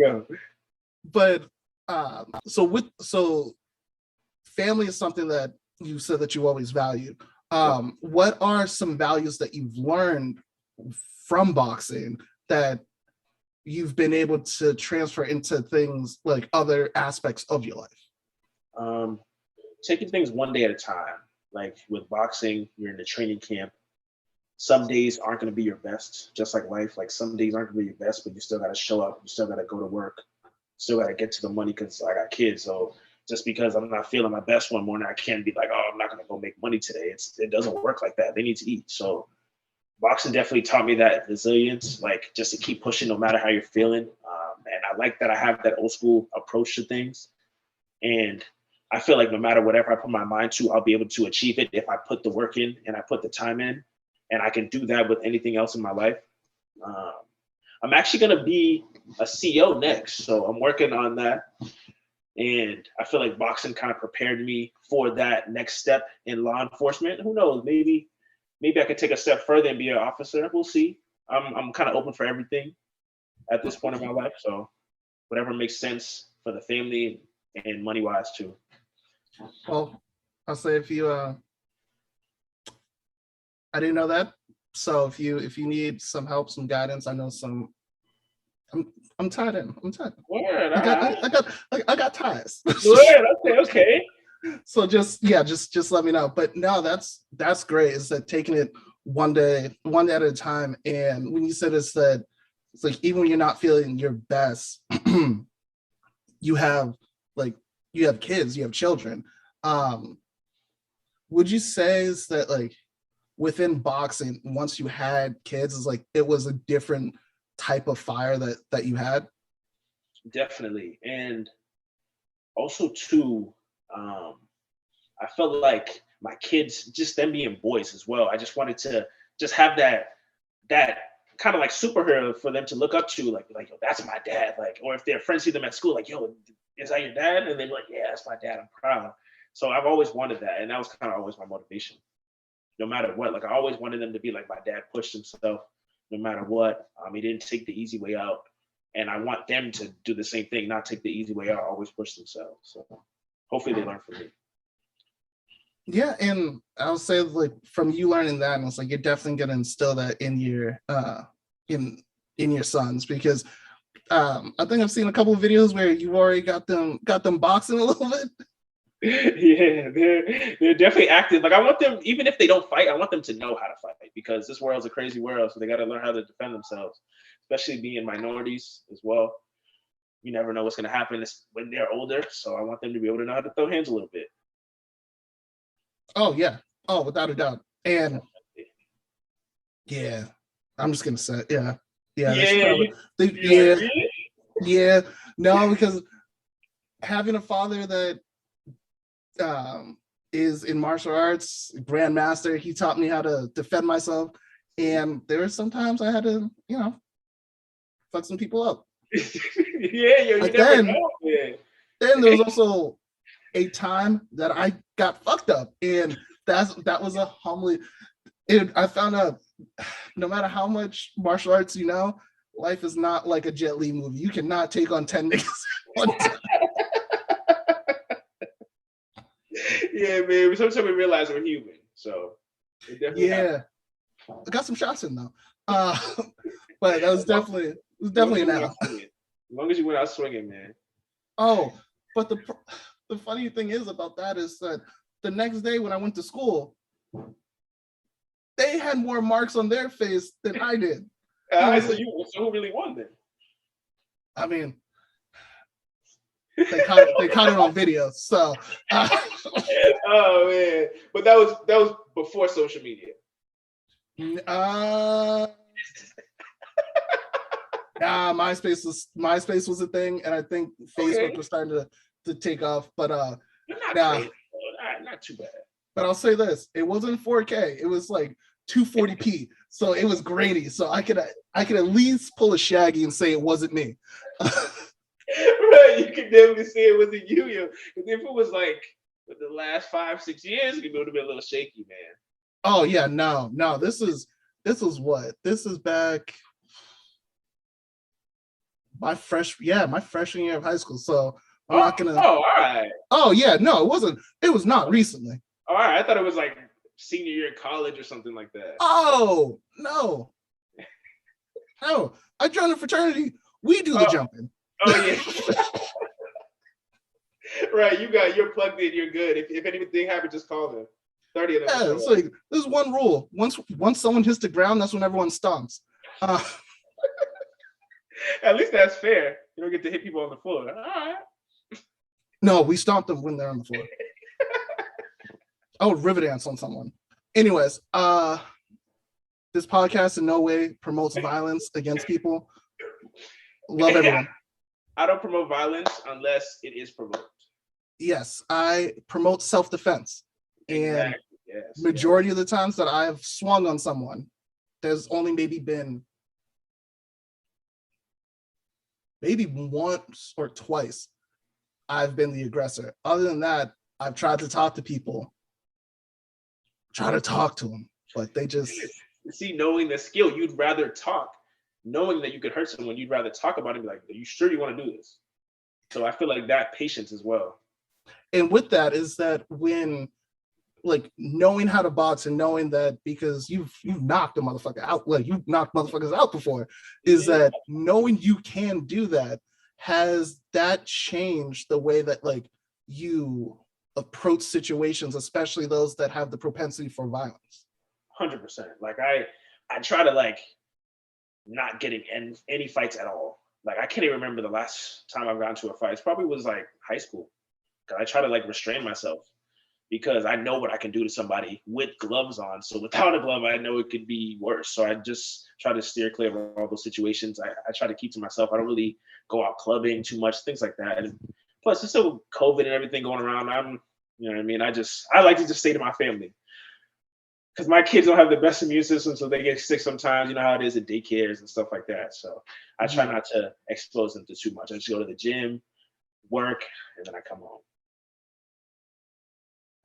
go. But so family is something that you said that you always valued. What are some values that you've learned from boxing that you've been able to transfer into things like other aspects of your life? Taking things one day at a time. Like with boxing, you're in the training camp. Some days aren't going to be your best, just like life. Like some days aren't going to be your best, but you still got to show up. You still got to go to work. Still got to get to the money because I got kids. So just because I'm not feeling my best one morning, I can't be like, oh, I'm not going to go make money today. It doesn't work like that. They need to eat. So boxing definitely taught me that resilience, like just to keep pushing no matter how you're feeling. And I like that I have that old school approach to things. And I feel like no matter whatever I put my mind to, I'll be able to achieve it if I put the work in and I put the time in. And I can do that with anything else in my life. Um, I'm actually going to be a CEO next. So I'm working on that. And I feel like boxing kind of prepared me for that next step in law enforcement. Who knows? Maybe I could take a step further and be an officer. We'll see. I'm kind of open for everything at this point in my life. So whatever makes sense for the family and money wise too. Well, I'll say if you I didn't know that. So if you need some help, some guidance, I know some I'm tied in. I'm tied. Word, I all got right. I got ties. Word, okay, okay. So just let me know. But no, that's great. Is that taking it one day at a time. And when you said it's that it's like even when you're not feeling your best, you have like you have kids, you have children. Um, would you say is that like within boxing, once you had kids, is like it was a different type of fire that you had? Definitely. And also too, um, I felt like my kids, just them being boys as well. I just wanted to just have that kind of like superhero for them to look up to, like, yo, that's my dad. Like, or if their friends see them at school, like, yo, is that your dad? And they're like, yeah, that's my dad. I'm proud. So I've always wanted that, and that was kind of always my motivation, no matter what. Like I always wanted them to be like my dad pushed himself, no matter what. He didn't take the easy way out, and I want them to do the same thing, not take the easy way out, always push themselves. So hopefully they learn from me. Yeah, and I'll say like from you learning that, and it's like you're definitely gonna instill that in in your sons because I think I've seen a couple of videos where you've already got them boxing a little bit. Yeah, they're definitely active. Like I want them, even if they don't fight, I want them to know how to fight because this world's a crazy world. So they got to learn how to defend themselves, especially being minorities as well. You never know what's going to happen when they're older. So I want them to be able to know how to throw hands a little bit. Oh yeah, oh without a doubt, and yeah, I'm just gonna say yeah they should Yeah, probably you yeah agree? yeah no because having a father that um, is in martial arts, grandmaster. He taught me how to defend myself, and there were sometimes I had to, fuck some people up. Yeah, yo, you But never know, man. then there was also a time that I got fucked up, and that was a humbling. I found out no matter how much martial arts you know, life is not like a Jet Li movie. You cannot take on 10 niggas one time. Yeah, man. Sometimes we realize we're human. So it definitely happens. Yeah, I got some shots in though. Uh, but that was As long definitely as an you went L. out swinging. As long as you went out swinging, man. Oh, but the funny thing is about that is that the next day when I went to school, they had more marks on their face than I did. It was like, So who really won then? I mean, they caught it on video. So, Oh man, but that was before social media. uh, MySpace was a thing, and I think Facebook Okay, was starting to take off. But you're not nah. crazy. Not too bad. But I'll say this: it wasn't 4K. It was like 240p, so it was grainy. So I could at least pull a Shaggy and say it wasn't me. Right, you can definitely see it wasn't you, yo. Because if it was like the last 5-6 years, it would have been a little shaky, man. Oh yeah, no. This is what this is back my freshman year of high school. So I'm not gonna. All right. Oh yeah, no, it wasn't. It was not recently. All right. I thought it was like senior year in college or something like that. Oh no, no. I joined a fraternity. We do the Oh, jumping. oh yeah. Right. You're plugged in. You're good. If anything happens, just call them. 30 of them will Yeah, show it's up. like there's one rule. Once someone hits the ground, that's when everyone stomps. Uh, At least that's fair. You don't get to hit people on the floor. All right. no, we stomp them when they're on the floor. I would river dance on someone. Anyways, this podcast in no way promotes violence against people. Love everyone. I don't promote violence unless it is provoked. Yes, I promote self-defense. And Exactly. Yes. majority of the times that I have swung on someone, there's only maybe once or twice I've been the aggressor. Other than that, I've tried to talk to people, try to talk to them, but they just See, knowing the skill, you'd rather talk. Knowing that you could hurt someone, you'd rather talk about it and be like, are you sure you want to do this? So I feel like that patience as well. and with that is that when like knowing how to box and knowing that because you've knocked a motherfucker out, like you've knocked motherfuckers out before, is Yeah. that knowing you can do that, has that changed the way that like you approach situations, especially those that have the propensity for violence? 100%. Like I try to like not getting any fights at all. Like I can't even remember the last time I've gotten to a fight. It probably was like high school. 'Cause I try to like restrain myself because I know what I can do to somebody with gloves on. So without a glove, I know it could be worse. So I just try to steer clear of all those situations. I try to keep to myself. I don't really go out clubbing too much, things like that. And plus, it's still COVID and everything going around. You know what I mean? I like to just stay to my family because my kids don't have the best immune system, so they get sick sometimes. You know how it is at daycares and stuff like that. So I try Yeah. not to expose them to too much. I just go to the gym, work, and then I come home.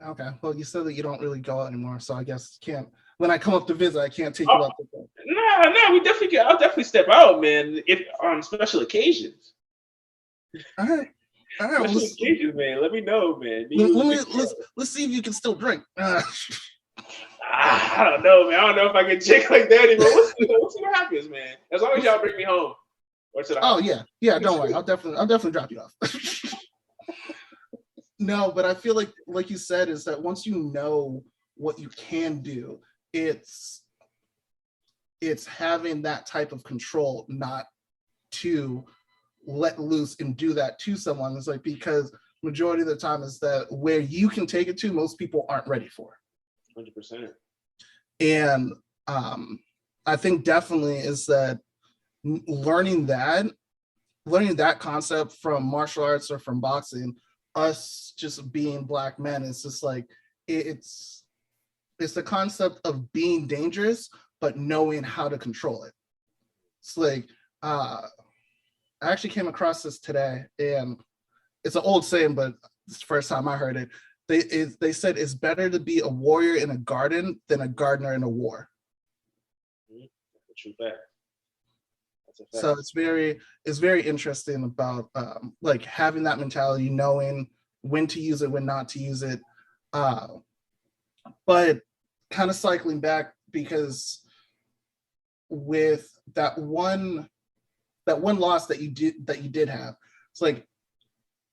Okay. Well, you said that you don't really go out anymore, so I guess can't. When I come up to visit, I can't take you Oh, out to dinner. no, we definitely get. I'll definitely step out, man. If on special occasions, All right. All right. Well, special occasions, man. Let me know, man. let's see if you can still drink. I don't know, man. I don't know if I can drink like that anymore. We'll see what happens, man. As long as y'all bring me home or to the Oh house. yeah. Don't worry. I'll definitely drop you off. No, but I feel like you said, is that once you know what you can do, it's having that type of control, not to let loose and do that to someone. It's like, because majority of the time is that where you can take it to, most people aren't ready for. 100%. And I think definitely is that learning that concept from martial arts or from boxing, us just being black men, it's just like it's the concept of being dangerous but knowing how to control it. It's like I actually came across this today, and it's an old saying, but it's the first time I heard it. They said it's better to be a warrior in a garden than a gardener in a war. Mhm. That's a true fact. That's a So fact. it's very interesting about like having that mentality, knowing when to use it, when not to use it. Uh, but kind of cycling back, because with that one loss that you did have, it's like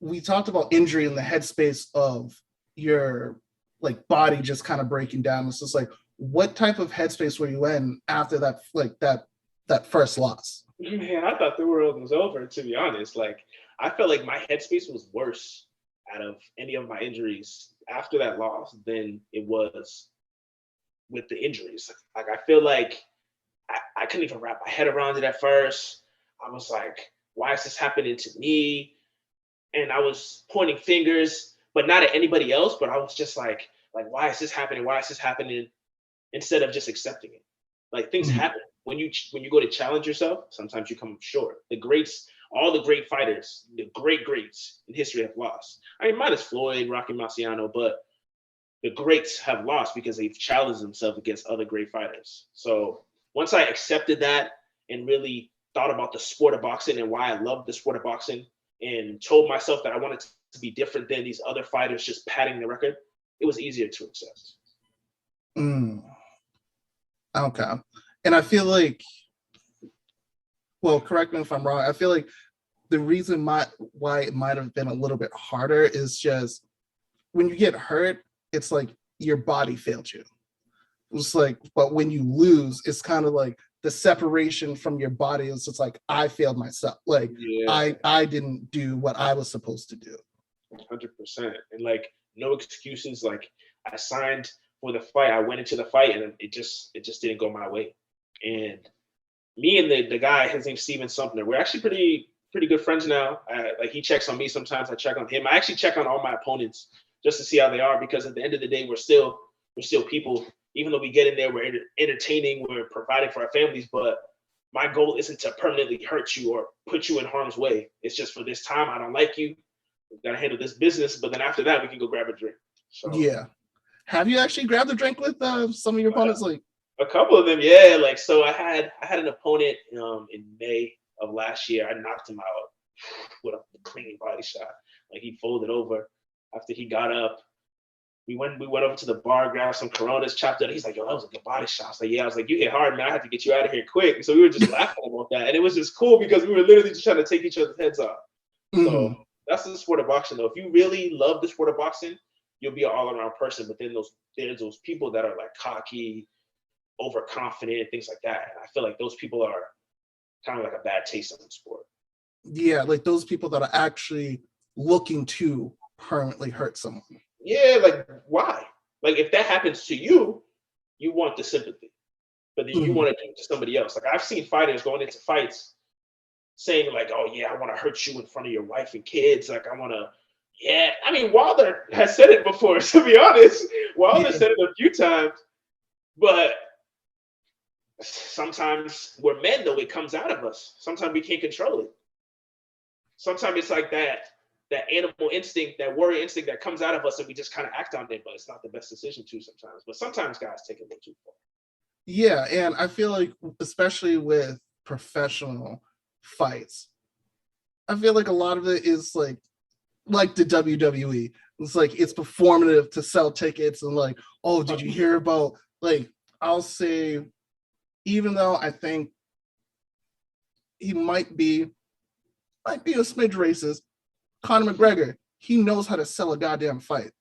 we talked about injury in the headspace of your like body just kind of breaking down. It's just like, what type of headspace were you in after that, like that first loss? Man, I thought the world was over, to be honest. Like, I felt like my headspace was worse out of any of my injuries after that loss than it was with the injuries. Like, I feel like I couldn't even wrap my head around it at first. I was like, why is this happening to me? And I was pointing fingers, but not at anybody else. But I was just like, why is this happening? Why is this happening? Instead of just accepting it. Like things Mhm. happen when you go to challenge yourself. Sometimes you come up short. The greats, all the great fighters, the great greats in history have lost. I mean, minus Floyd, Rocky Marciano, but the greats have lost because they've challenged themselves against other great fighters. So once I accepted that and really thought about the sport of boxing and why I love the sport of boxing and told myself that I wanted to be different than these other fighters just padding the record, it was easier to accept. Mm, okay. And I feel like, well, correct me if I'm wrong, I feel like the reason why it might have been a little bit harder is just when you get hurt, it's like your body failed you. It's like, but when you lose, it's kind of like the separation from your body is just like, I failed myself. Like Yeah. I didn't do what I was supposed to do. 100%. And like no excuses. Like I signed for the fight. I went into the fight and it just didn't go my way. And me and the guy, his name's Steven Sumner, we're actually pretty good friends now. Like he checks on me sometimes. I check on him. I actually check on all my opponents just to see how they are because at the end of the day, we're still people. Even though we get in there, we're entertaining, we're providing for our families, but my goal isn't to permanently hurt you or put you in harm's way. It's just for this time. I don't like you. We gotta handle this business, but then after that, we can go grab a drink. So Yeah. Have you actually grabbed a drink with some of your opponents? Like, a couple of them, yeah. Like so, I had an opponent in May of last year. I knocked him out with a clean body shot. Like he folded over after he got up. we went over to the bar, grabbed some Coronas, chopped it. He's like, yo, that was a good body shot. I was like, yeah. I was like, you hit hard, man. I have to get you out of here quick. So we were just laughing about that. And it was just cool because we were literally just trying to take each other's heads off. So that's the sport of boxing, though. If you really love the sport of boxing, you'll be an all-around person. But then there's those people that are like cocky, overconfident, things like that. And I feel like those people are kind of like a bad taste in the sport. Yeah, like those people that are actually looking to permanently hurt someone. Yeah, like why? Like if that happens to you, you want the sympathy, but then you want to do it to somebody else. Like I've seen fighters going into fights saying like, "Oh yeah, I want to hurt you in front of your wife and kids." Like I want to. Yeah, I mean Wilder has said it before. To be honest, Wilder said it a few times, but sometimes we're men though. It comes out of us. Sometimes we can't control it. Sometimes it's like that animal instinct, that warrior instinct that comes out of us and we just kind of act on it, but it's not the best decision too sometimes. But sometimes guys take it a little too far. Yeah, and I feel like especially with professional fights, I feel like a lot of it is like the WWE. It's like it's performative to sell tickets and like, oh, did you hear about like I'll say, even though I think he might be a smidge racist, Conor McGregor, he knows how to sell a goddamn fight.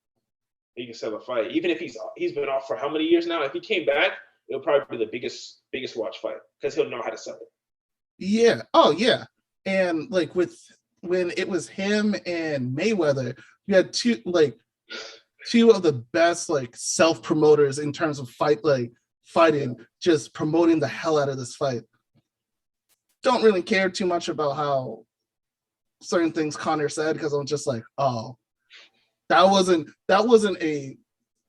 He can sell a fight. Even if he's been off for how many years now? If he came back, it'll probably be the biggest watch fight because he'll know how to sell it. Yeah. Oh yeah. And like when it was him and Mayweather, you had two of the best like self-promoters in terms of fighting, just promoting the hell out of this fight. Don't really care too much about how certain things Conor said because I'm just like, oh, that wasn't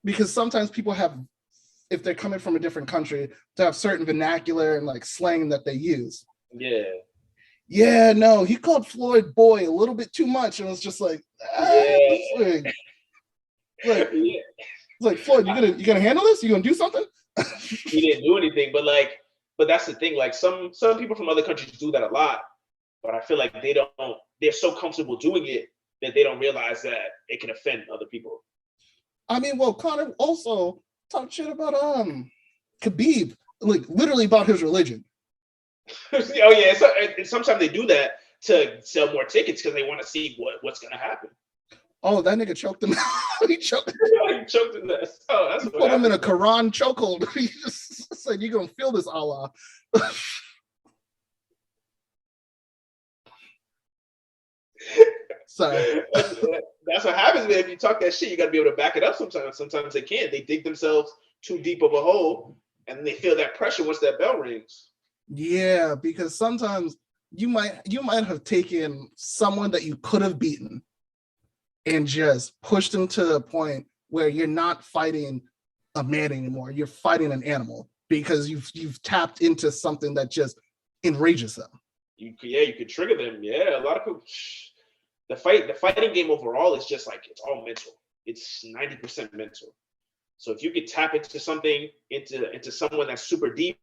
because sometimes people have, if they're coming from a different country, to have certain vernacular and like slang that they use. Yeah. Yeah, no, he called Floyd boy a little bit too much, and it was just like, like Floyd, you gonna handle this? You gonna do something? He didn't do anything, but that's the thing. Like some people from other countries do that a lot, but I feel like they're so comfortable doing it that they don't realize that it can offend other people. I mean, well, Conor also talked shit about Khabib, like literally about his religion. Oh yeah, sometimes they do that to sell more tickets because they want to see what's gonna happen. Oh, that nigga choked him. He choked him. He choked him. Oh, that's he put him in a Quran chokehold. He just said, "You're gonna feel this, Allah." Sorry. That's what happens, man. If you talk that shit, you got to be able to back it up sometimes. Sometimes they can't. They dig themselves too deep of a hole, and they feel that pressure once that bell rings. Yeah, because sometimes you might have taken someone that you could have beaten and just pushed them to the point where you're not fighting a man anymore. You're fighting an animal because you've tapped into something that just enrages them. You could trigger them. Yeah, a lot of people. The fighting game overall is just like it's all mental. It's 90% mental. So if you could tap into something, into someone that's super deep,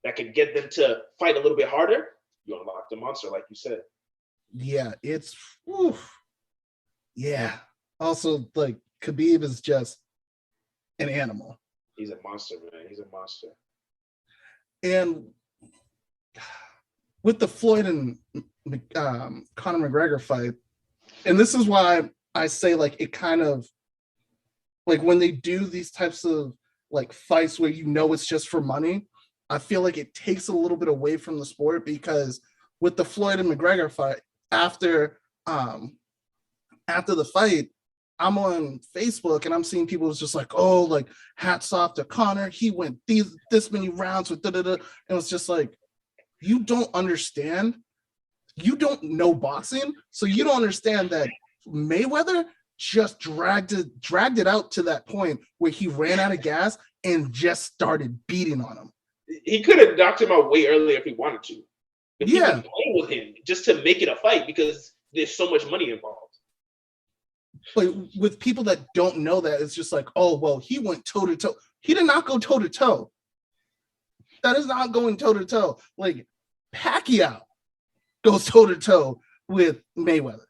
that can get them to fight a little bit harder, you unlock the monster, like you said. Yeah, it's yeah. Also, like Khabib is just an animal. He's a monster, man. He's a monster. And with the Floyd and Conor McGregor fight, and this is why I say like it kind of like when they do these types of like fights where you know it's just for money, I feel like it takes a little bit away from the sport because with the Floyd and McGregor fight, after the fight, I'm on Facebook and I'm seeing people just like, oh, like hats off to Conor. He went this many rounds with da-da-da. And it's just like, you don't understand. You don't know boxing, so you don't understand that Mayweather just dragged it out to that point where he ran out of gas and just started beating on him. He could have knocked him out way earlier if he wanted to. But he was playing with him just to make it a fight because there's so much money involved. But with people that don't know that, it's just like, oh, well, he went toe-to-toe. He did not go toe-to-toe. That is not going toe-to-toe. Like, Pacquiao goes toe-to-toe with Mayweather.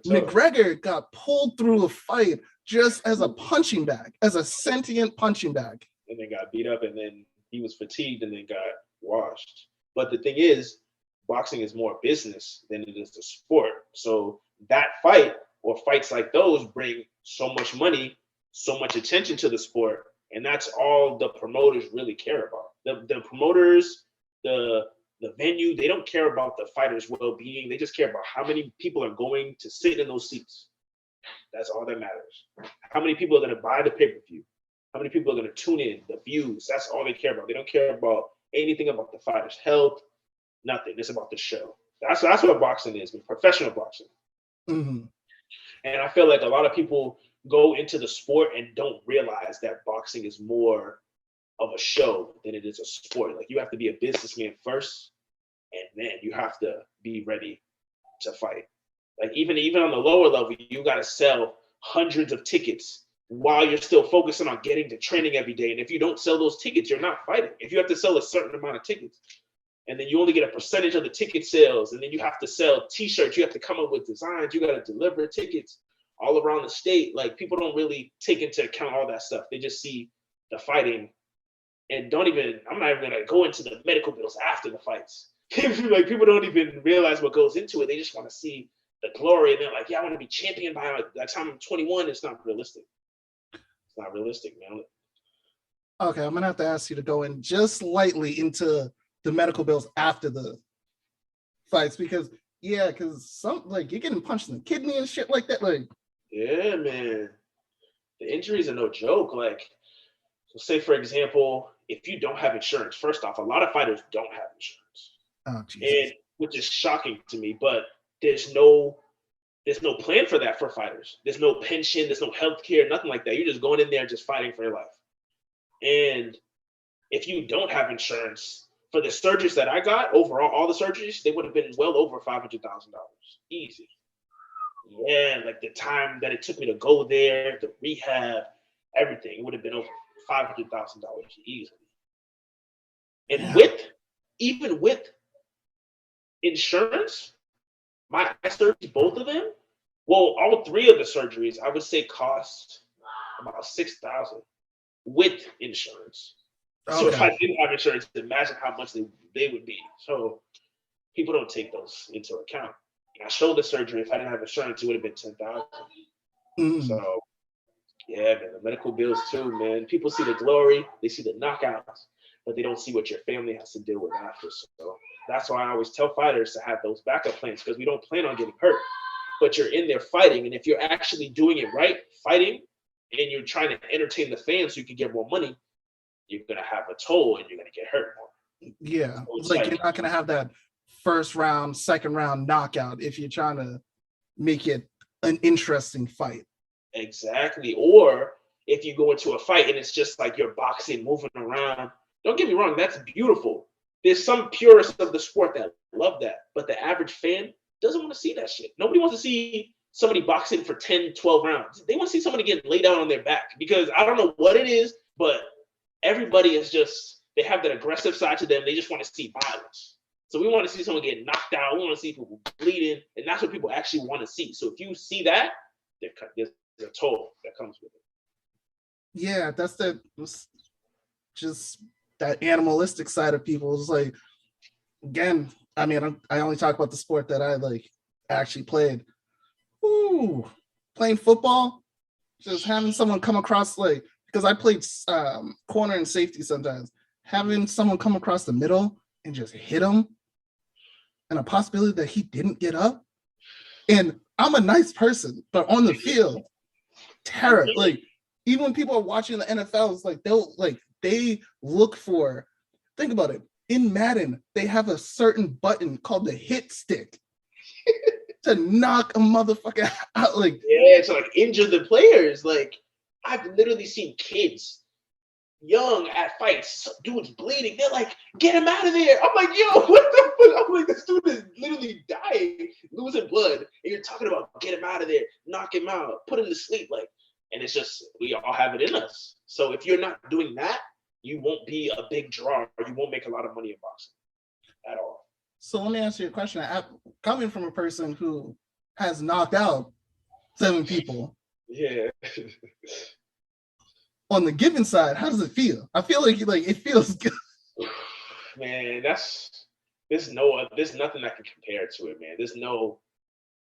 McGregor got pulled through a fight just as a punching bag, as a sentient punching bag. And then got beat up, and then he was fatigued, and then got washed. But the thing is, boxing is more business than it is a sport. So that fight or fights like those bring so much money, so much attention to the sport, and that's all the promoters really care about. The promoters, the venue, they don't care about the fighters' well-being. They just care about how many people are going to sit in those seats. That's all that matters. How many people are going to buy the pay-per-view? How many people are going to tune in? The views. That's all they care about. They don't care about anything about the fighter's health. Nothing. It's about the show. That's what boxing is, professional boxing. Mm-hmm. And I feel like a lot of people go into the sport and don't realize that boxing is more of a show than it is a sport. Like, you have to be a businessman first, and then you have to be ready to fight. Like, even on the lower level, you got to sell hundreds of tickets while you're still focusing on getting to training every day. And if you don't sell those tickets, you're not fighting. If you have to sell a certain amount of tickets, and then you only get a percentage of the ticket sales, and then you have to sell t-shirts, you have to come up with designs, you got to deliver tickets all around the state. Like, people don't really take into account all that stuff. They just see the fighting and I'm not even gonna go into the medical bills after the fights. Like, people don't even realize what goes into it. They just want to see the glory, and they're like, yeah, I want to be champion by that time I'm 21. It's not realistic. It's not realistic, man. Okay, I'm gonna have to ask you to go in just slightly into the medical bills after the fights, because some, like, you're getting punched in the kidney and shit like that. Like, yeah, man, the injuries are no joke. Like, so say for example, if you don't have insurance, first off, a lot of fighters don't have insurance. Oh, Jesus. And which is shocking to me, but there's no plan for that for fighters. There's no pension, there's no health care, nothing like that. You're just going in there just fighting for your life. And if you don't have insurance, for the surgeries that I got, overall, all the surgeries, they would have been well over $500,000. Easy. Yeah, like the time that it took me to go there, the rehab, everything, it would have been over $500,000 easily. And even with insurance, my surgeries, both of them, well, all three of the surgeries, I would say cost about $6,000 with insurance. Okay. So if I didn't have insurance, imagine how much they would be. So people don't take those into account. My shoulder surgery, if I didn't have insurance, it would have been $10,000. So yeah, man, the medical bills too, man. People see the glory, they see the knockouts, but they don't see what your family has to deal with after. So that's why I always tell fighters to have those backup plans, because we don't plan on getting hurt, but you're in there fighting. And if you're actually doing it right, fighting, and you're trying to entertain the fans so you can get more money, you're going to have a toll and you're going to get hurt more. Yeah. So it's like you're not going to have that first round, second round knockout if you're trying to make it an interesting fight. Exactly. Or if you go into a fight and it's just like you're boxing, moving around, don't get me wrong, that's beautiful. There's some purists of the sport that love that, but the average fan doesn't want to see that shit. Nobody wants to see somebody boxing for 10, 12 rounds. They want to see somebody getting laid out on their back, because I don't know what it is, but everybody is just, they have that aggressive side to them. They just want to see violence. So we want to see someone get knocked out. We want to see people bleeding, and that's what people actually want to see. So if you see that, there's a toll that comes with it. Yeah, that's just that animalistic side of people. It's like, again, I mean, I only talk about the sport that I like actually played. Ooh, playing football, just having someone come across, like, because I played corner and safety sometimes, having someone come across the middle and just hit him, and a possibility that he didn't get up. And I'm a nice person, but on the field, terror. Like, even when people are watching the NFL, it's like they look for, think about it, in Madden, they have a certain button called the hit stick to knock a motherfucker out. Like, yeah, to like injure the players. Like, I've literally seen kids young at fights, dudes bleeding. They're like, get him out of there. I'm like, yo, what the fuck? I'm like, this dude is literally dying, losing blood, and you're talking about get him out of there, knock him out, put him to sleep. Like, and it's just, we all have it in us. So if you're not doing that, you won't be a big draw, or you won't make a lot of money in boxing at all. So let me answer your question. Coming from a person who has knocked out 7 people, Yeah. On the given side, how does it feel? I feel like it feels good. Man, there's nothing that can compare to it, man.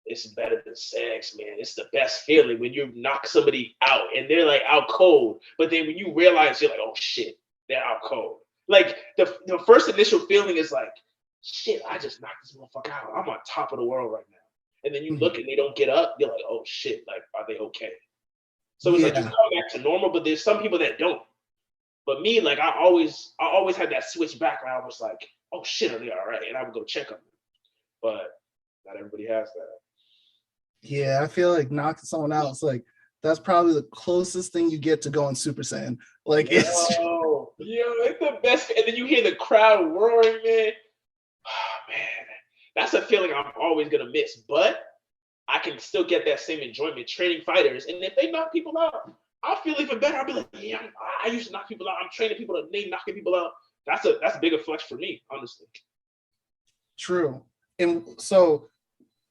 It's better than sex, man. It's the best feeling when you knock somebody out and they're like out cold. But then when you realize you're like, oh shit, they're out cold. Like the first initial feeling is like, shit, I just knocked this motherfucker out. I'm on top of the world right now. And then you look and they don't get up, you're like, oh shit, like, are they okay? So it's like you Yeah, come back to normal, but there's some people that don't. But me, like I always had that switch back where I was like, oh shit, are they all right? And I would go check them. But not everybody has that. yeah. I feel like knocking someone out is like that's probably the closest thing you get to going Super Saiyan. Like it's It's the best. And then you hear the crowd roaring, man. Oh, man, that's a feeling I'm always gonna miss. But I can still get that same enjoyment training fighters. And if they knock people out, I'll feel even better. I'll be like, yeah, I used to knock people out. I'm training people to name knocking people out. That's a bigger flex for me, honestly. true. And so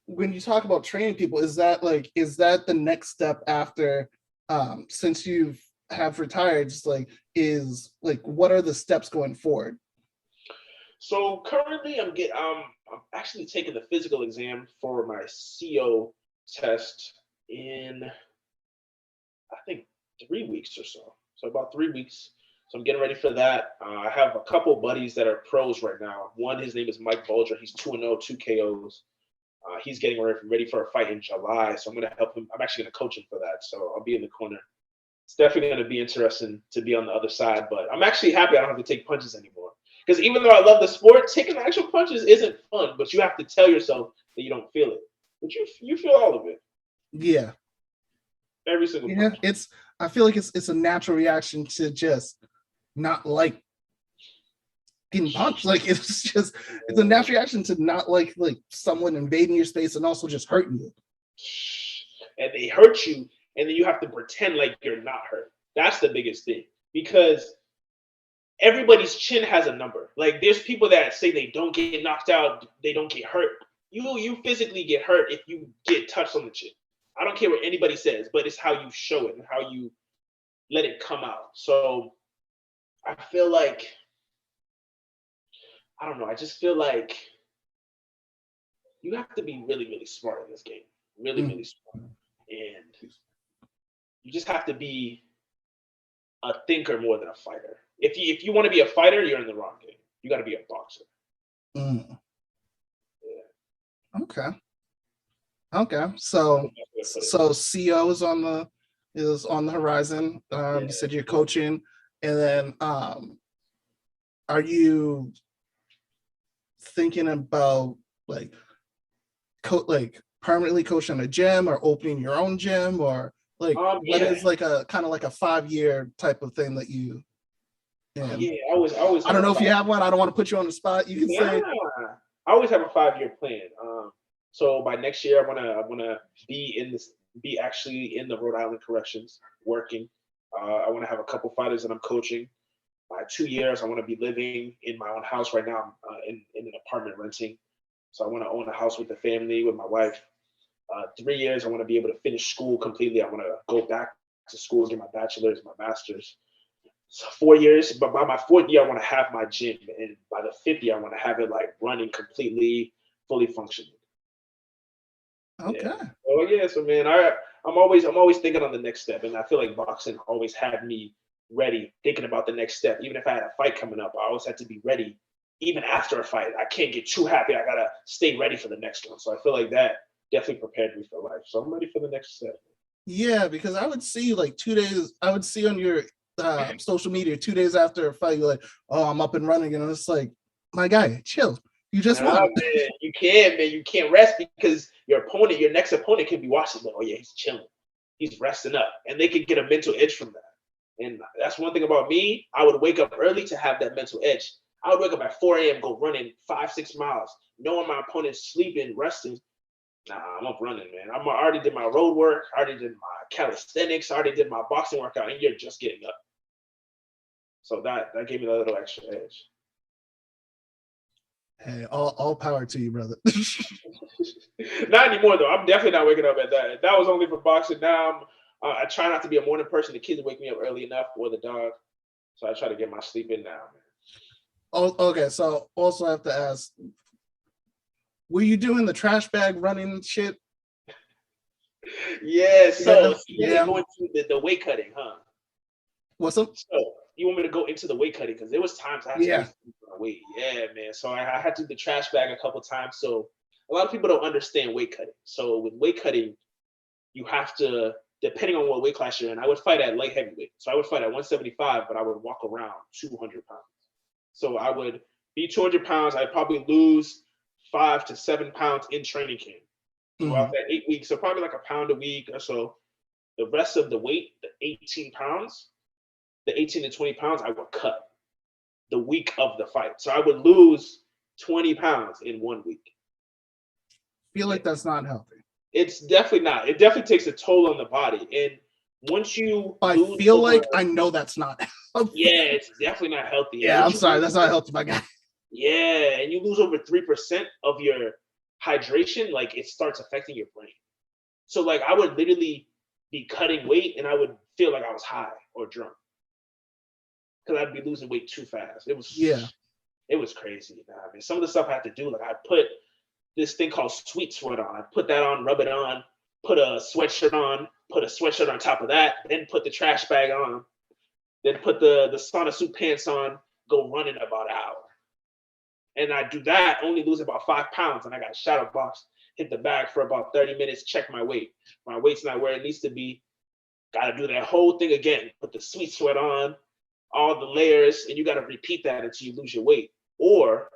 when you talk about training people, is that the next step after since you've have retired, just like is like what are the steps going forward? So currently, I'm actually taking the physical exam for my CO test in I think 3 weeks or so. So about 3 weeks. So I'm getting ready for that. I have a couple buddies that are pros right now. One, his name is Mike Bulger. He's 2-0, 2 KOs. He's getting ready for a fight in July. So I'm going to help him. I'm actually going to coach him for that. So I'll be in the corner. It's definitely going to be interesting to be on the other side. But I'm actually happy I don't have to take punches anymore. Because even though I love the sport, taking actual punches isn't fun. But you have to tell yourself that you don't feel it. But you feel all of it. Yeah, Every single yeah. punch. I feel like it's a natural reaction to just not like getting punched. Like it's a natural reaction to not like someone invading your space and also just hurting you. And they hurt you, and then you have to pretend like you're not hurt. That's the biggest thing because everybody's chin has a number. Like there's people that say they don't get knocked out, they don't get hurt. You physically get hurt if you get touched on the chin. I don't care what anybody says, but it's how you show it and how you let it come out. So I feel like I don't know. I just feel like you have to be really, really smart in this game. Really, Mm. really smart. And you just have to be a thinker more than a fighter. If you want to be a fighter, you're in the wrong game. You got to be a boxer. Mm. Yeah. Okay. Okay. So CO is on the horizon. Yeah. You said you're coaching, and then are you thinking about like like permanently coaching a gym or opening your own gym or like what Yeah. is like a kind of like a 5 year type of thing that you and Yeah. I always I have don't a know if you five. have one. I don't want to put you on the spot. You can Yeah. say, I always have a 5 year plan. So by next year, I wanna be in this, be actually in the Rhode Island Corrections working. I want to have a couple fighters that I'm coaching. By 2 years, I want to be living in my own house. Right now, I'm in an apartment renting. So I want to own a house with the family, with my wife. 3 years, I want to be able to finish school completely. I want to go back to school, get my bachelor's, my master's. So 4 years, but by my fourth year, I want to have my gym, and by the fifth year, I want to have it like running completely, fully functioning. Yeah. okay. Oh yeah. So man, I'm always thinking on the next step, and I feel like boxing always had me ready, thinking about the next step. Even if I had a fight coming up, I always had to be ready. Even after a fight, I can't get too happy. I gotta stay ready for the next one. So I feel like that definitely prepared me for life. So I'm ready for the next step. Yeah, because I would see like 2 days, I would see on your social media 2 days after a fight, you're like, oh, I'm up and running. And it's like, my guy, chill. You just Nah, won. man, you can't rest because your next opponent can be watching. Like, oh yeah, he's chilling, he's resting up, and they could get a mental edge from that. And that's one thing about me. I would wake up early to have that mental edge. I would wake up at 4 a.m., go running 5, 6 miles, knowing my opponent's sleeping, resting. Nah, I'm up running, man. I already did my road work. I already did my calisthenics. I already did my boxing workout, and you're just getting up. So that gave me that little extra edge. Hey, all power to you, brother. Not anymore though. I'm definitely not waking up at that. That was only for boxing. Now I try not to be a morning person. The kids wake me up early enough, or the dog, so I try to get my sleep in now, man. Oh, okay. So also I have to ask, were you doing the trash bag running shit? Yeah, so you want me to Yeah. go into the weight cutting, huh? What's up? So you want me to go into the weight cutting because there was times I had to Yeah. lose my weight. Yeah, man. So I had to do the trash bag a couple times. So a lot of people don't understand weight cutting. So with weight cutting, you have to, depending on what weight class you're in. I would fight at light heavyweight, so I would fight at 175, but I would walk around 200 pounds. So I would be 200 pounds. I'd probably lose 5 to 7 pounds in training camp throughout Mhm. that 8 weeks. So probably like a pound a week or so. The rest of the weight, the 18 pounds, the 18 to 20 pounds, I would cut the week of the fight. So I would lose 20 pounds in 1 week. Feel Yeah. like that's not healthy. It's definitely not. It definitely takes a toll on the body. And once you I lose feel over, like I know that's not healthy. yeah, it's definitely not healthy. And Yeah, I'm once you sorry, lose, that's not healthy, my guy. yeah, and you lose over 3% of your hydration, like it starts affecting your brain. So like I would literally be cutting weight and I would feel like I was high or drunk because I'd be losing weight too fast. Yeah. It was crazy. I mean, some of the stuff I had to do, like I put this thing called sweet sweat on. I put that on, rub it on, put a sweatshirt on, put a sweatshirt on top of that, then put the trash bag on, then put the sauna suit pants on, go run in about an hour. And I do that, only lose about 5 pounds, and I got a shadow box, hit the bag for about 30 minutes, check my weight. My weight's not where it needs to be. Gotta do that whole thing again. Put the sweet sweat on, all the layers, and you gotta repeat that until you lose your weight. Or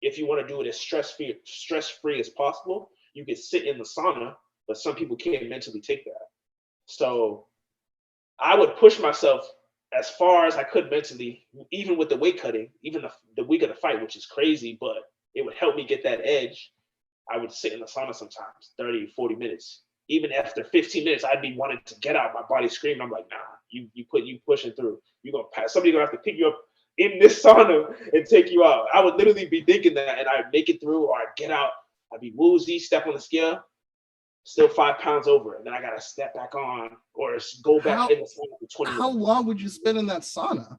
if you want to do it as stress free as possible, you can sit in the sauna, but some people can't mentally take that. So I would push myself as far as I could mentally, even with the weight cutting, even the week of the fight, which is crazy, but it would help me get that edge. I would sit in the sauna sometimes, 30, 40 minutes. Even after 15 minutes, I'd be wanting to get out. My body screaming. I'm like, nah, you pushing through. You're gonna pass. Somebody gonna have to pick you up in this sauna and take you out. I would literally be thinking that, and I'd make it through, or I'd get out. I'd be woozy, step on the scale, still 5 pounds over, and then I gotta step back on or go back in the sauna for 20 How minutes. long would you spend in that sauna?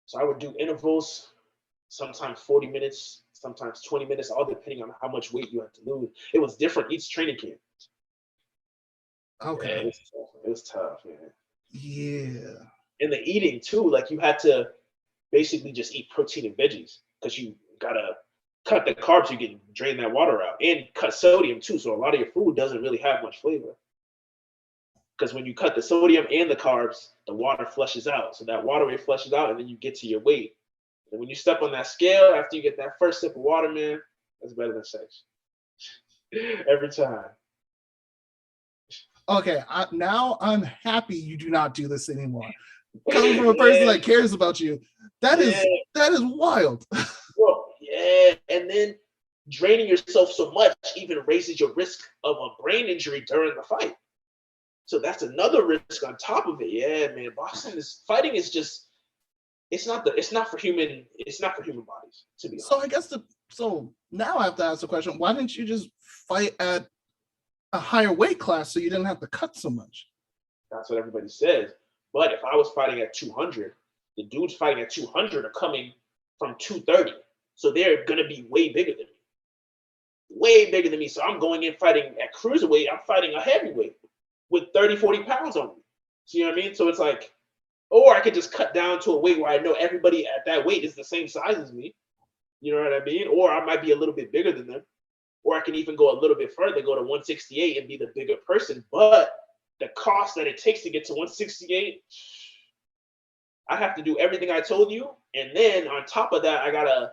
So I would do intervals, sometimes 40 minutes, sometimes 20 minutes, all depending on how much weight you have to lose. It was different each training camp. Yeah, Okay. it was tough, man. Yeah. And the eating too, like you had to basically just eat protein and veggies because you gotta cut the carbs, you can drain that water out and cut sodium too. So a lot of your food doesn't really have much flavor. Because when you cut the sodium and the carbs, the water flushes out. So that water rate flushes out, and then you get to your weight. And when you step on that scale, after you get that first sip of water, man, that's better than sex. Every time. Okay. Now I'm happy you do not do this anymore. Coming from a person that cares about you, that is wild. Well, yeah. And then draining yourself so much even raises your risk of a brain injury during the fight. So that's another risk on top of it. Yeah, man. Fighting is just it's not for human bodies, to be honest. So I guess so now I have to ask the question: why didn't you just fight at a higher weight class so you didn't have to cut so much? That's what everybody says. But if I was fighting at 200, the dudes fighting at 200 are coming from 230. So they're going to be way bigger than me. Way bigger than me. So I'm going in fighting at cruiserweight. I'm fighting a heavyweight with 30, 40 pounds on me. So you know what I mean? So it's like, or I could just cut down to a weight where I know everybody at that weight is the same size as me. You know what I mean? Or I might be a little bit bigger than them. Or I can even go a little bit further, go to 168 and be the bigger person. But the cost that it takes to get to 168, I have to do everything I told you. And then on top of that, I gotta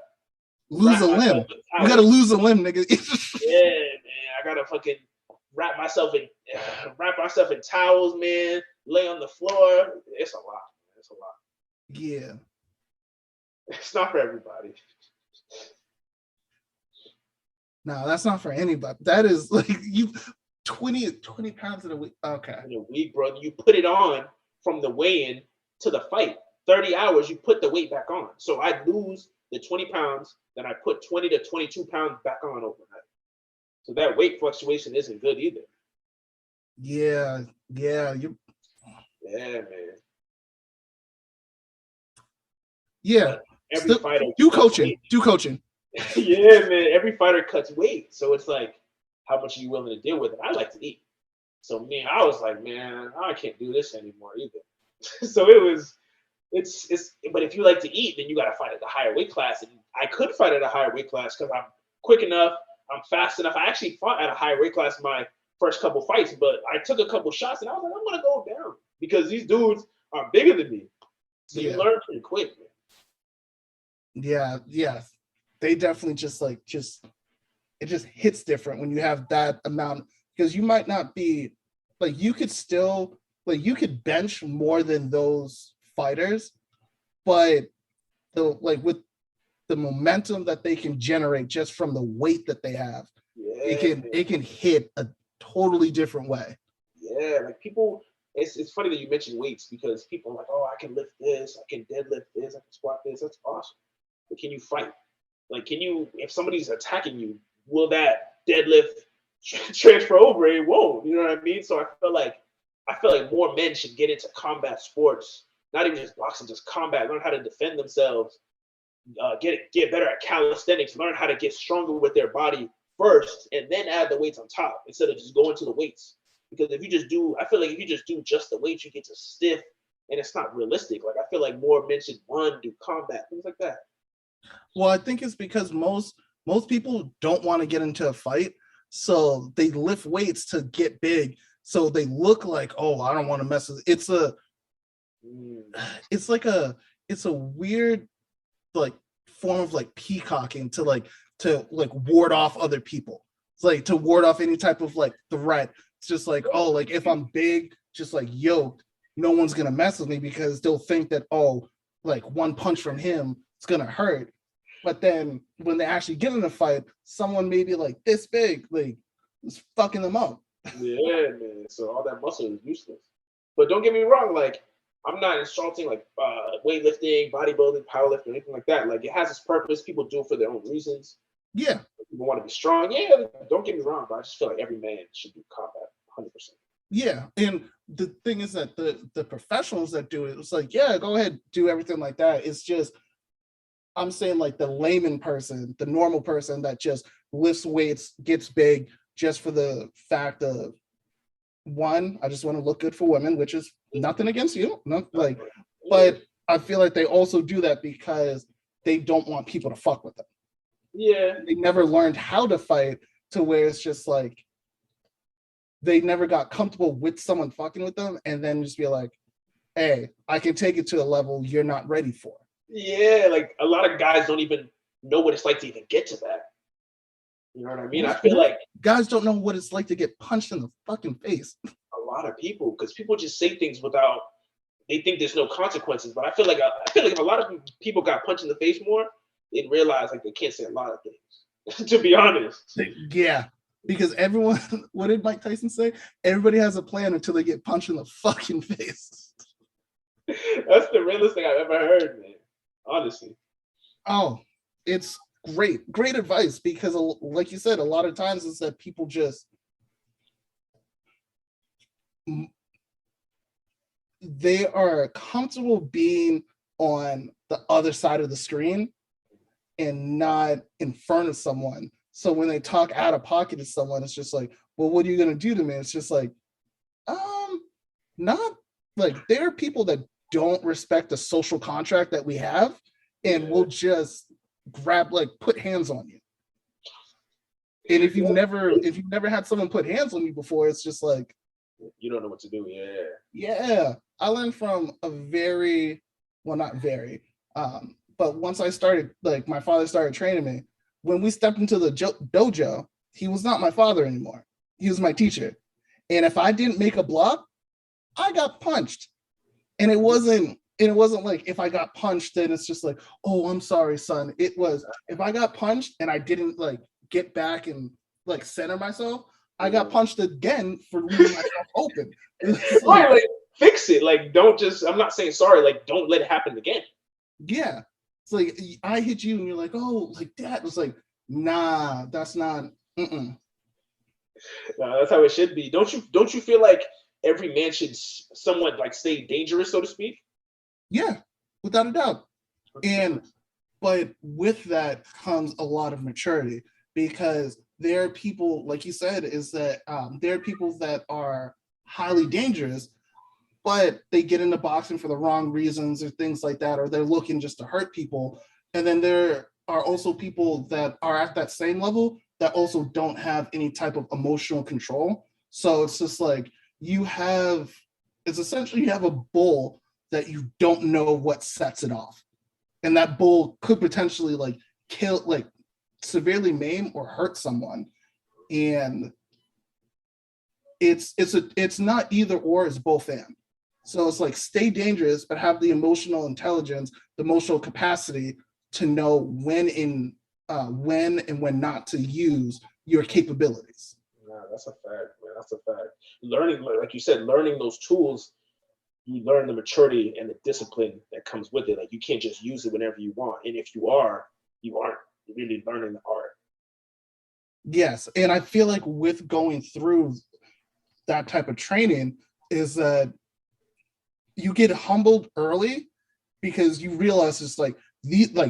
lose a limb. You gotta lose a limb, nigga. Yeah, man. I gotta fucking wrap myself in towels, man. Lay on the floor. It's a lot. It's a lot. Yeah. It's not for everybody. No, that's not for anybody. That is like you 20 pounds in a week. Okay. In a week, bro. You put it on from the weigh-in to the fight. 30 hours, you put the weight back on. So I lose the 20 pounds, then I put 20 to 22 pounds back on overnight. So that weight fluctuation isn't good either. Yeah, yeah, Yeah, man. yeah. But every Still fighter do cuts coaching, weight. do coaching. Yeah, man. Every fighter cuts weight, so it's like, how much are you willing to deal with? And I like to eat, so me, I was like, man, I can't do this anymore either. So it was, it's. But if you like to eat, then you got to fight at the higher weight class, and I could fight at a higher weight class because I'm quick enough, I'm fast enough. I actually fought at a higher weight class in my first couple fights, but I took a couple shots, and I was like, I'm gonna go down because these dudes are bigger than me. So you Yeah, learn pretty quick, man. yeah, yeah. They definitely just it just hits different when you have that amount because you might not be like you could still like you could bench more than those fighters, but the like with the momentum that they can generate just from the weight that they have, Yeah, it can hit a totally different way. yeah. Like people, it's funny that you mentioned weights because people are like, oh, I can lift this, I can deadlift this, I can squat this. That's awesome. But can you fight? Like, can you? If somebody's attacking you, will that deadlift transfer over? It won't. You know what I mean? So I feel like more men should get into combat sports, not even just boxing, just combat. Learn how to defend themselves. Get better at calisthenics. Learn how to get stronger with their body first, and then add the weights on top instead of just going to the weights. Because if you just do, I feel like if you just do just the weights, you get to stiff, and it's not realistic. Like I feel like more men should run, do combat, things like that. Well, I think it's because most people don't want to get into a fight, so they lift weights to get big. So they look like, oh, I don't want to mess with. Mm, It's like it's a weird like form of like peacocking to like ward off other people. It's like to ward off any type of like threat. It's just like, oh, like if I'm big, just like yoked, no one's gonna mess with me because they'll think that, oh, like one punch from him is gonna hurt. But then when they actually get in a fight, someone maybe like this big, like is fucking them up. yeah, man. So all that muscle is useless. But don't get me wrong, like I'm not insulting like weightlifting, bodybuilding, powerlifting, anything like that. Like it has its purpose. People do it for their own reasons. Yeah, People want to be strong. Yeah, don't get me wrong, but I just feel like every man should do combat, 100%. yeah. And the thing is that the professionals that do it, it's like, yeah, go ahead, do everything like that. It's just I'm saying like the layman person, the normal person that just lifts weights, gets big just for the fact of one, I just want to look good for women, which is nothing against you. Not like, Yeah, but I feel like they also do that because they don't want people to fuck with them. yeah, They never learned how to fight to where it's just like they never got comfortable with someone fucking with them and then just be like, hey, I can take it to a level you're not ready for. yeah. Like a lot of guys don't even know what it's like to even get to that. You know what I mean? I feel Most like guys don't know what it's like to get punched in the fucking face. a lot of people, because people just say things without they think there's no consequences. But I feel like if a lot of people got punched in the face more, they'd realize like they can't say a lot of things. To be honest, Yeah, because everyone, what did Mike Tyson say? Everybody has a plan until they get punched in the fucking face. that's the realest thing I've ever heard, man. Honestly, Oh, it's great advice because, like you said, a lot of times it's that people just they are comfortable being on the other side of the screen and not in front of someone. So when they talk out of pocket to someone, it's just like, well, what are you gonna do to me? It's just like, um, not like there are people that don't respect the social contract that we have and yeah. will just grab like put hands on you. And if you've never had someone put hands on you before, it's just like, You don't know what to do. Yeah, yeah. I learned from a very well, not very, but once I started, like my father started training me. When we stepped into the dojo, he was not my father anymore. He was my teacher. And if I didn't make a block, I got punched. And it wasn't like if I got punched, then it's just like, oh, I'm sorry, son. It was if I got punched and I didn't like get back and like center myself, I got punched again for leaving myself open. It's like, right. Like fix it. Like don't just. I'm not saying sorry. Like don't let it happen again. yeah. It's like I hit you and you're like, oh, like that. It was like, nah, that's not. Mm-mm. No, that's how it should be. Don't you feel like every man should somewhat like stay dangerous, so to speak? Yeah, without a doubt. And 100%. but with that comes a lot of maturity because there are people, like you said, is that there are people that are highly dangerous, but they get into boxing for the wrong reasons or things like that, or they're looking just to hurt people. And then there are also people that are at that same level that also don't have any type of emotional control. So it's just like you have, it's essentially you have a bull that you don't know what sets it off. And that bull could potentially like kill, like severely maim or hurt someone. And it's not either or, it's both and. So it's like stay dangerous, but have the emotional intelligence, the emotional capacity to know when and when not to use your capabilities. No, that's a fact, man. That's a fact. Learning, like you said, learning those tools, you learn the maturity and the discipline that comes with it. Like you can't just use it whenever you want. And if you are, you aren't really learning the art. Yes, and I feel like with going through that type of training is that you get humbled early because you realize it's like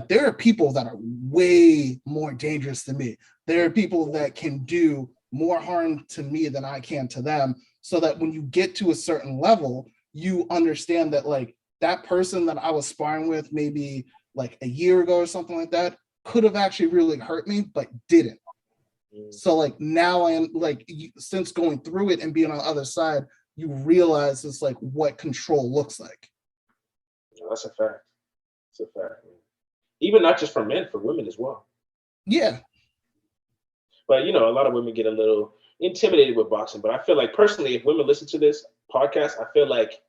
there are people that are way more dangerous than me. There are people that can do more harm to me than I can to them. So that when you get to a certain level, you understand that like that person that I was sparring with maybe like a year ago or something like that could have actually really hurt me, but didn't. Mm, So like now I am like since going through it and being on the other side, you realize it's like what control looks like. no, that's a fact. It's a fact. Man. Even not just for men, for women as well. Yeah, But a lot of women get a little intimidated with boxing. But I feel like personally, if women listen to this podcast, I feel like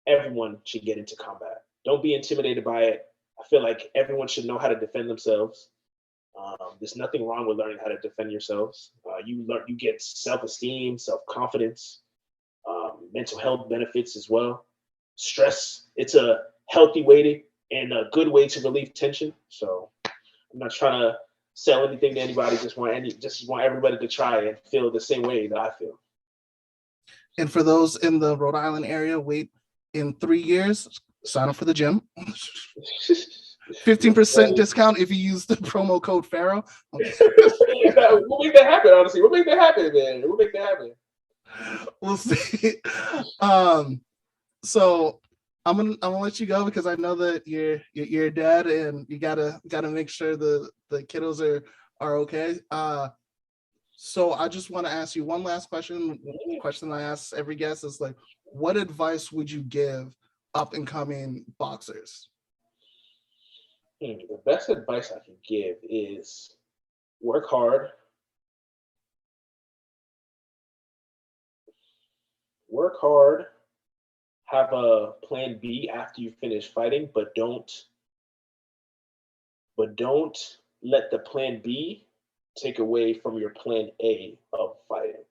everyone should get into combat. Don't be intimidated by it. I feel like everyone should know how to defend themselves. There's nothing wrong with learning how to defend yourselves. You get self-esteem, self-confidence, mental health benefits as well. Stress, it's a healthy way to and a good way to relieve tension. So I'm not trying to sell anything to anybody. Just want everybody to try and feel the same way that I feel. and for those in the Rhode Island area, wait in 3 years, sign up for the gym. Yes, 15% sir. discount if you use the promo code Pharaoh. We'll make that happen. Honestly, we'll make that happen, man. We'll make that happen. We'll see. Um, so I'm gonna let you go because I know that you're a dad and you gotta make sure the kiddos are okay. So I just want to ask you one last question. Question I ask every guest is like, what advice would you give up and coming boxers? The best advice I can give is work hard, work hard, have a plan B after you finish fighting, but don't let the plan B take away from your plan A of fighting.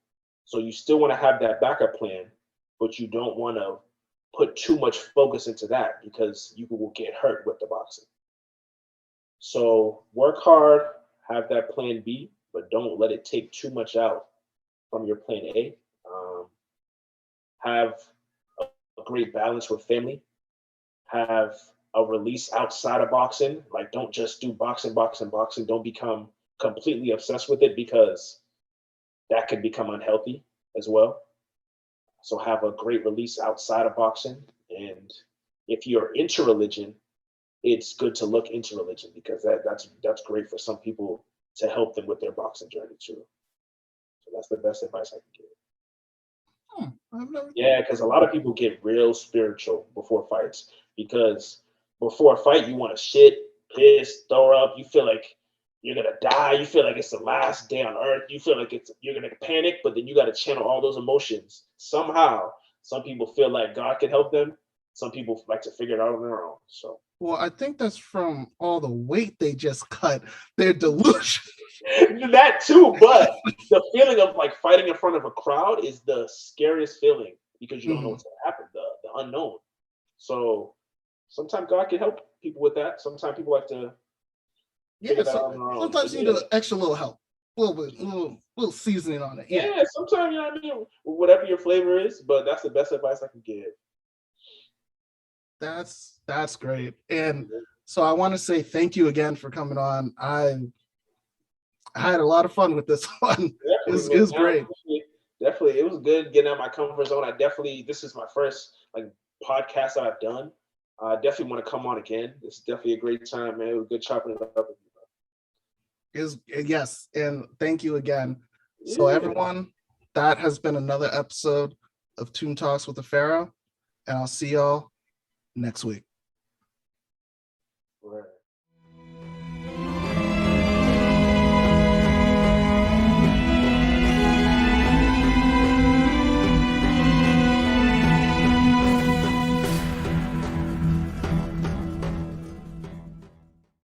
So you still want to have that backup plan, but you don't want to put too much focus into that because you will get hurt with the boxing. So work hard, have that plan B, but don't let it take too much out from your plan A. Um, have a great balance with family. Have a release outside of boxing. Like, don't just do boxing, boxing, boxing. Don't become completely obsessed with it because that could become unhealthy as well. So, have a great release outside of boxing. And if you're into religion, it's good to look into religion because that's great for some people to help them with their boxing journey too. So that's the best advice I can give. I've never thought. Yeah, because a lot of people get real spiritual before fights because before a fight you want to shit, piss, throw up. You feel like you're gonna die. You feel like it's the last day on earth. You feel like you're gonna panic, but then you got to channel all those emotions somehow. Some people feel like God can help them. Some people like to figure it out on their own. So Well, I think that's from all the weight they just cut. Their delusion. that too, but the feeling of like fighting in front of a crowd is the scariest feeling because you don't know Mhm. what's going to happen, the unknown. So sometimes God can help people with that. Sometimes people like to Yeah, figure that so out on their own. But sometimes you need yeah, an extra little help. little seasoning on it. Yeah. Yeah, sometimes you know what I mean. Whatever your flavor is, but that's the best advice I can give. That's great. And so I want to say thank you again for coming on. I had a lot of fun with this one. Definitely, It man. was great. Definitely, it was good getting out of my comfort zone. This is my first like podcast that I've done. I definitely want to come on again. It's definitely a great time, man. It was good chopping it up with Is yes, and thank you again. you. So Yeah. everyone, that has been another episode of Toon Talks with the Pharaoh, and I'll see y'all next week.